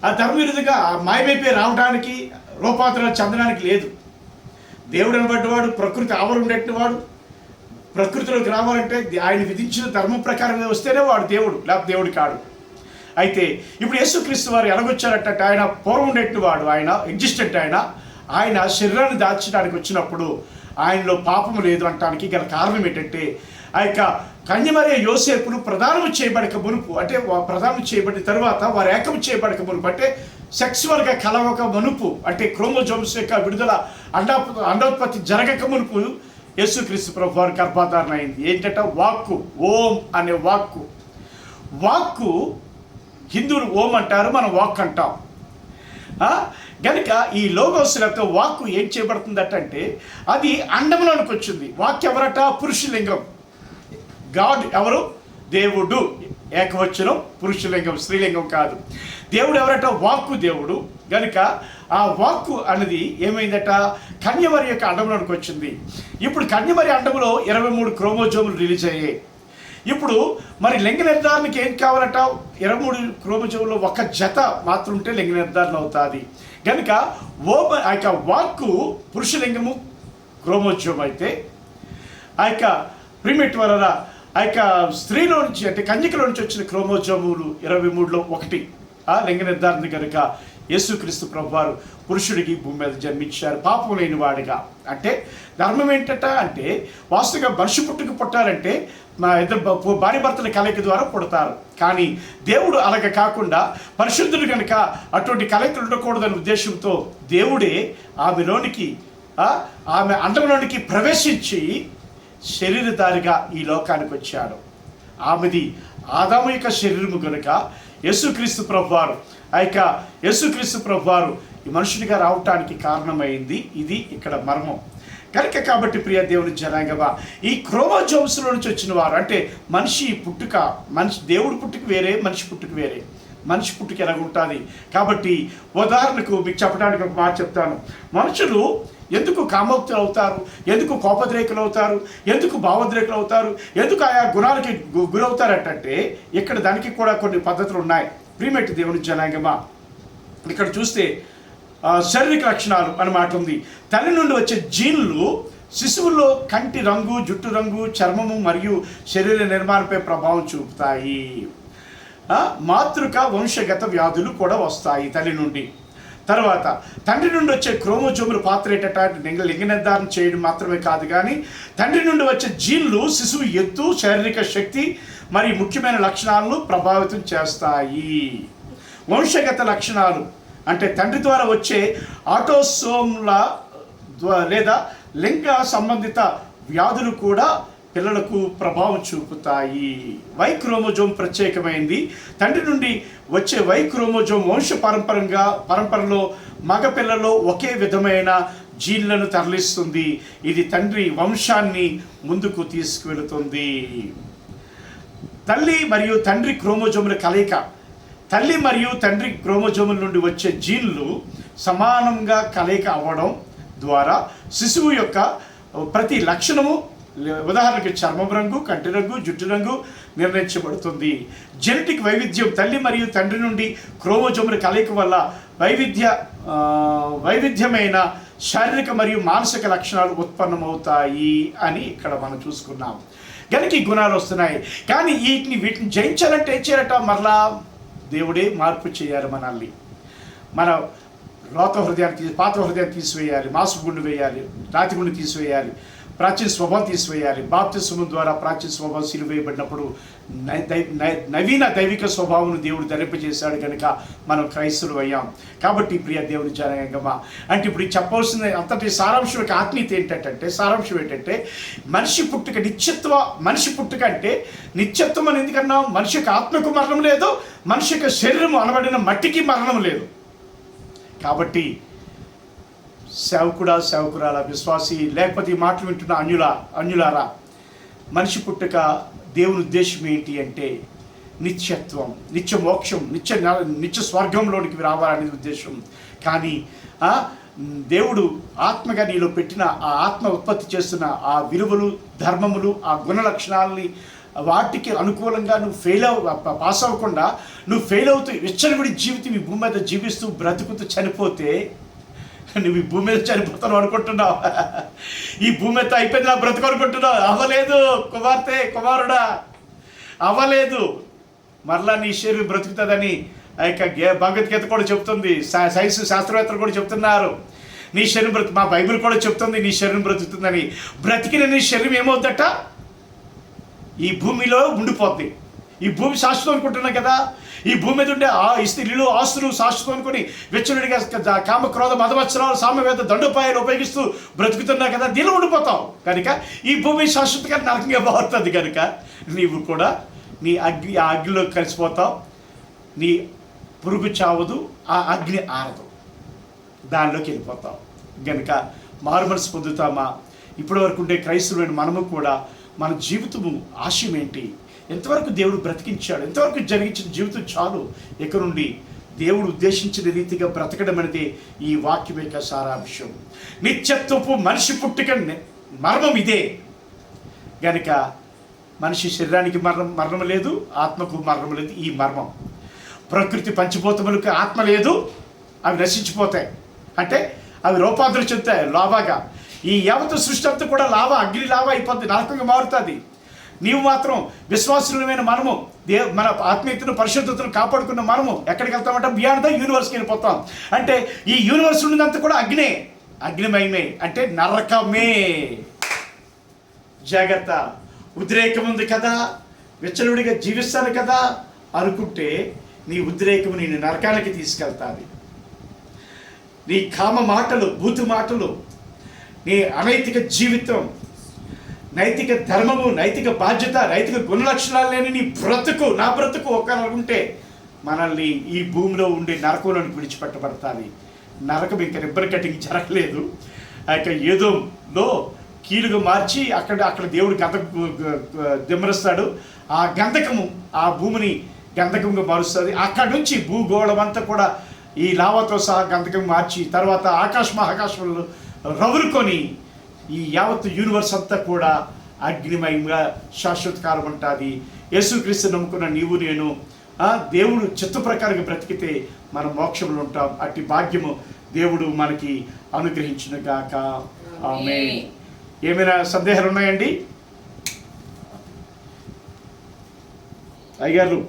A: ఆ ధర్మ విరుద్ధంగా మాయమైపోయి రావడానికి, రూపాంతరాలు చెందడానికి లేదు. దేవుడు అనబడ్డవాడు, ప్రకృతి ఆవరు ఉండేటివాడు, ప్రకృతిలోకి రావాలంటే ఆయన విధించిన ధర్మం ప్రకారం వస్తేనే వాడు దేవుడు, లేకపోతే దేవుడు కాడు. అయితే ఇప్పుడు యేసుక్రీస్తు వారు ఎలాగొచ్చారట, ఆయన పూర్వం ఉండేట్టు వాడు, ఆయన ఎగ్జిస్టెంట్, ఆయన శరీరాన్ని దాల్చడానికి వచ్చినప్పుడు ఆయనలో పాపము లేదు అనటానికి గల కారణం ఏంటంటే, ఆ యొక్క కన్యమరియ యోసేపులు ప్రదానము చేయబడక మునుపు, అంటే ప్రదానం చేయబడిన తర్వాత వారు ఏకము చేయబడక మునుపు, అంటే సెక్సువల్గా కలవక మునుపు, అంటే క్రోమోజోమ్స్ యొక్క విడుదల అండోత్పత్తి జరగక మునుపు యేసుక్రీస్తు ప్రభు వారి గర్భధారణ అయింది. ఏంటంటే వాక్కు, ఓం అనే వాక్కు. వాక్కు హిందువులు ఓం అంటారు, మనం వాక్ అంటాం. గనుక ఈ లోగోస్ లేకపోతే వాక్కు ఏం చేయబడుతుందటంటే అది అండంలోనికి వచ్చింది. వాక్ ఎవరట? పురుషలింగం. గాడ్ ఎవరు? దేవుడు. ఏకవచనం, పురుషలింగం, స్త్రీలింగం కాదు. దేవుడు ఎవరట? వాక్కు దేవుడు. గనుక ఆ వాక్కు అనేది ఏమైందట, కన్యమరి యొక్క అండంలోనికి వచ్చింది. ఇప్పుడు కన్యమరి అండంలో 23 క్రోమోజోములు రిలీజ్ అయ్యాయి. ఇప్పుడు మరి లింగ నిర్ధారణకి ఏం కావాలట? 23 క్రోమోజోములు ఒక జత మాత్రం ఉంటే లింగ నిర్ధారణ అవుతుంది. కనుక ఆ యొక్క వాక్కు పురుషలింగము క్రోమోజోమ్ అయితే, ఆ యొక్క ప్రిమేట్ వలన ఆ యొక్క స్త్రీలో నుంచి, అంటే కన్యకలో నుంచి వచ్చిన క్రోమోజోములు 23లో ఒకటి ఆ లింగ నిర్ధారణ. కనుక యేసుక్రీస్తు ప్రభువారు పురుషుడికి భూమి మీద జన్మించారు, పాపం లేని వాడిగా. అంటే ధర్మం ఏంటట అంటే, వాస్తవంగా మనిషి పుట్టారంటే మా ఇద్దరు భార్య భర్తల కలయిక ద్వారా పుడతారు. కానీ దేవుడు అలాగ కాకుండా పరిశుద్ధుడు కనుక అటువంటి కలయికలు ఉండకూడదనే ఉద్దేశంతో దేవుడే ఆమెలోనికి, ఆమె అండంలోనికి ప్రవేశించి శరీరధారిగా ఈ లోకానికి వచ్చాడు. ఆమెది ఆదాము యొక్క శరీరము కనుక యేసుక్రీస్తు ప్రభువారు, ఆ యొక్క యేసుక్రీస్తు ప్రభువారు ఈ మనుషుడిగా రావటానికి కారణమైంది. ఇది ఇక్కడ మర్మం. కనుక కాబట్టి ప్రియ దేవుని జనాంగమా, ఈ క్రోమోజోమ్స్లో నుంచి వచ్చిన వారు, అంటే మనిషి పుట్టుక, దేవుడి పుట్టుక వేరే, మనిషి పుట్టుక వేరే. మనిషి పుట్టుక ఎలాగుంటుంది కాబట్టి ఉదాహరణకు మీకు చెప్పడానికి ఒక మాట చెప్తాను. మనుషులు ఎందుకు కామోక్తులు అవుతారు, ఎందుకు కోపద్రేకులు అవుతారు, ఎందుకు భావోద్రేకులు అవుతారు, ఎందుకు ఆయా గుణాలకి గురవుతారటంటే ఇక్కడ దానికి కూడా కొన్ని పద్ధతులు ఉన్నాయి. ప్రియమైన దేవుని జనాంగమా, ఇక్కడ చూస్తే శారీరక లక్షణాలు అని మాట ఉంది. తల్లి నుండి వచ్చే జీన్లు శిశువుల్లో కంటి రంగు, జుట్టు రంగు, చర్మము మరియు శరీర నిర్మాణంపై ప్రభావం చూపుతాయి. మాతృక వంశగత వ్యాధులు కూడా వస్తాయి తల్లి నుండి. తర్వాత తండ్రి నుండి వచ్చే క్రోమోజోముల పాత్ర ఏంటంటే లింగ నిర్ధారణ చేయడం మాత్రమే కాదు, కానీ తండ్రి నుండి వచ్చే జీన్లు శిశువు ఎత్తు, శారీరక శక్తి మరియు ముఖ్యమైన లక్షణాలను ప్రభావితం చేస్తాయి. వంశగత లక్షణాలు అంటే తండ్రి ద్వారా వచ్చే ఆటోసోమ్ల లేదా లింగ సంబంధిత వ్యాధులు కూడా పిల్లలకు ప్రభావం చూపుతాయి. వై క్రోమోజోమ్ ప్రత్యేకమైంది. తండ్రి నుండి వచ్చే వై క్రోమోజోమ్ వంశ పరంపరలో మగ పిల్లలో ఒకే విధమైన జీన్లను తరలిస్తుంది. ఇది తండ్రి వంశాన్ని ముందుకు తీసుకువెళుతుంది. తల్లి మరియు తండ్రి క్రోమోజోముల కలయిక, తల్లి మరియు తండ్రి క్రోమోజోముల నుండి వచ్చే జీన్లు సమానంగా కలయిక అవ్వడం ద్వారా శిశువు యొక్క ప్రతి లక్షణము, ఉదాహరణకి చర్మం రంగు, కంటి రంగు, జుట్టు రంగు నిర్ణయించబడుతుంది. జెనెటిక్ వైవిధ్యం తల్లి మరియు తండ్రి నుండి క్రోమోజోముల కలయిక వల్ల వైవిధ్యమైన శారీరక మరియు మానసిక లక్షణాలు ఉత్పన్నమవుతాయి అని ఇక్కడ మనం చూసుకున్నాం. కనుక ఈ గుణాలు వస్తున్నాయి. కానీ వీటిని జయించాలంటే ఏం చేయాలట? మరలా దేవుడే మార్పు చేయాలి మనల్ని. మన పాత హృదయాన్ని తీసివేయాలి, మాంసపు గుండు వేయాలి, రాతి గుండు తీసివేయాలి, ప్రాచీన స్వభావం తీసివేయాలి. బాప్తిస్మం ద్వారా ప్రాచీన స్వభావం సిలువేయబడినప్పుడు నవీన దైవిక స్వభావం దేవుడు ధరింపజేశాడు కనుక మనం క్రైస్తవులు అయ్యాం. కాబట్టి ప్రియ దేవుని జనాంగమా, అంటే ఇప్పుడు చెప్పవలసిన అంతటి సారాంశం యొక్క ఆత్మీయత ఏంటంటే, సారాంశం ఏంటంటే మనిషి పుట్టుక నిత్యత్వ, మనిషి పుట్టుక అంటే నిత్యత్వం అని ఎందుకన్నా, మనిషి యొక్క ఆత్మకు మరణం లేదు, మనిషి యొక్క శరీరం అనబడిన మట్టికి మరణం లేదు. కాబట్టి సేవకుడా, సేవకురాల, విశ్వాసి, లేకపోతే ఈ మాటలు వింటున్న అన్యులారా, మనిషి పుట్టుక దేవుని ఉద్దేశం ఏంటి అంటే నిత్యత్వం, నిత్య మోక్షం, నిత్య స్వర్గంలోనికి రావాలనేది ఉద్దేశం. కానీ దేవుడు ఆత్మగా నీలో పెట్టిన ఆ ఆత్మ ఉత్పత్తి చేస్తున్న ఆ విలువలు, ధర్మములు, ఆ గుణ లక్షణాలని వాటికి అనుకూలంగా నువ్వు పాస్ అవ్వకుండా నువ్వు ఫెయిల్ అవుతూ విచ్చలవిడి జీవితం ఈ భూమి మీద జీవిస్తూ బ్రతుకుతూ చనిపోతే నువ్వు ఈ భూమి మీద చనిపోతావు అనుకుంటున్నావు, ఈ భూమి మీద అయిపోయింది నా బ్రతుకు అనుకుంటున్నావు. అవ్వలేదు కుమార్తె, కుమారుడా, అవ్వలేదు. మరలా నీ శరీరం బ్రతుకుతుందని ఆ యొక్క భగవద్గీత కూడా చెప్తుంది, సైన్స్ శాస్త్రవేత్తలు కూడా చెప్తున్నారు. నీ శరీరం మా బైబిల్ కూడా చెప్తుంది నీ శరీరం బ్రతుకుతుందని. బ్రతికిన నీ శరీరం ఏమవుద్దట, ఈ భూమిలో ఉండిపోద్ది. ఈ భూమి శాశ్వతం అనుకుంటున్నాం కదా, ఈ భూమి మీద ఉండే ఇల్లు ఆస్తులు శాశ్వతం అనుకుని వెచ్చనుడిగా కామ క్రోధ మదవత్సరాలు సామవేద దండోపాయాలు ఉపయోగిస్తూ బ్రతుకుతున్నా కదా, దీనిలో ఉండిపోతావు. కనుక ఈ భూమి శాశ్వతంగా నరకంగా మారుతుంది. కనుక నీవు కూడా నీ ఆ అగ్నిలో కలిసిపోతావు. నీ పురుగు చావదు, ఆ అగ్ని ఆరదు, దానిలోకి వెళ్ళిపోతాం. కనుక మారు మనసు పొందుతామా? ఇప్పటి వరకు ఉండే క్రైస్తవులైన మనము కూడా మన జీవితము ఆశయం ఏంటి? ఎంతవరకు దేవుడు బ్రతికించాడు, ఎంతవరకు జరిగించిన జీవితం చాలు. ఇక నుండి దేవుడు ఉద్దేశించిన రీతిగా బ్రతకడం అనేది ఈ వాక్యం యొక్క సారాంశం. నిత్యత్వపు మనిషి పుట్టుక మర్మం ఇదే. కనుక మనిషి శరీరానికి మరణం లేదు, ఆత్మకు మరణం లేదు. ఈ మర్మం ప్రకృతి పంచభూతములకు ఆత్మ లేదు, అవి నశించిపోతాయి. అంటే అవి రూపాంతరం చెందుతాయి లావాగా. ఈ యావత్ సృష్టి అంతా కూడా లావా, అగ్ని లావా అయిపోద్ది, నరకంగా మారుతుంది. నీవు మాత్రం విశ్వాసులమైన మనము మన ఆత్మీయతను పరిశుద్ధతను కాపాడుకున్న మనము ఎక్కడికి వెళ్తామంటే బియాండ్ ద యూనివర్స్కి వెళ్ళిపోతాం. అంటే ఈ యూనివర్స్ ఉన్నదంతా కూడా అగ్నే, అగ్నిమయమే, అంటే నరకమే. జాగ్రత్త. ఉద్రేకం ఉంది కదా, విచ్చలుడిగా జీవిస్తాను కదా అనుకుంటే నీ ఉద్రేకము నేను నరకానికి తీసుకెళ్తాది. నీ కామ మాటలు, బూతు మాటలు, నీ అనైతిక జీవితం, నైతిక ధర్మము, నైతిక బాధ్యత, నైతిక గుణలక్షణాలు లేని నీ బ్రతుకు, నా బ్రతుకు ఒకరుంటే మనల్ని ఈ భూమిలో ఉండే నరకంలోని విడిచిపెట్టబడతాది. నరకం ఇంకా రిబ్బన్ కటింగ్ జరగలేదు. ఆ యొక్క ఏదోలో కీలుగా మార్చి అక్కడ దేవుడు దిమ్మరిస్తాడు. ఆ గంధకము ఆ భూమిని గంధకంగా మారుస్తుంది. అక్కడి నుంచి భూగోళం అంతా కూడా ఈ లావాతో సహా గంధకం మార్చి తర్వాత మహాకాశంలో రవులుకొని ఈ యావత్ యూనివర్స్ అంతా కూడా అగ్నిమయంగా శాశ్వతకాలం ఉంటుంది. యేసుక్రీస్తు నమ్ముకున్న నీవు నేను దేవుడు చిత్త ప్రకారంగా బ్రతికితే మనం మోక్షంలో ఉంటాం. అట్టి భాగ్యము దేవుడు మనకి అనుగ్రహించిన గాక. ఆమేన్. ఏమైనా సందేహాలు ఉన్నాయండి అయ్యారు?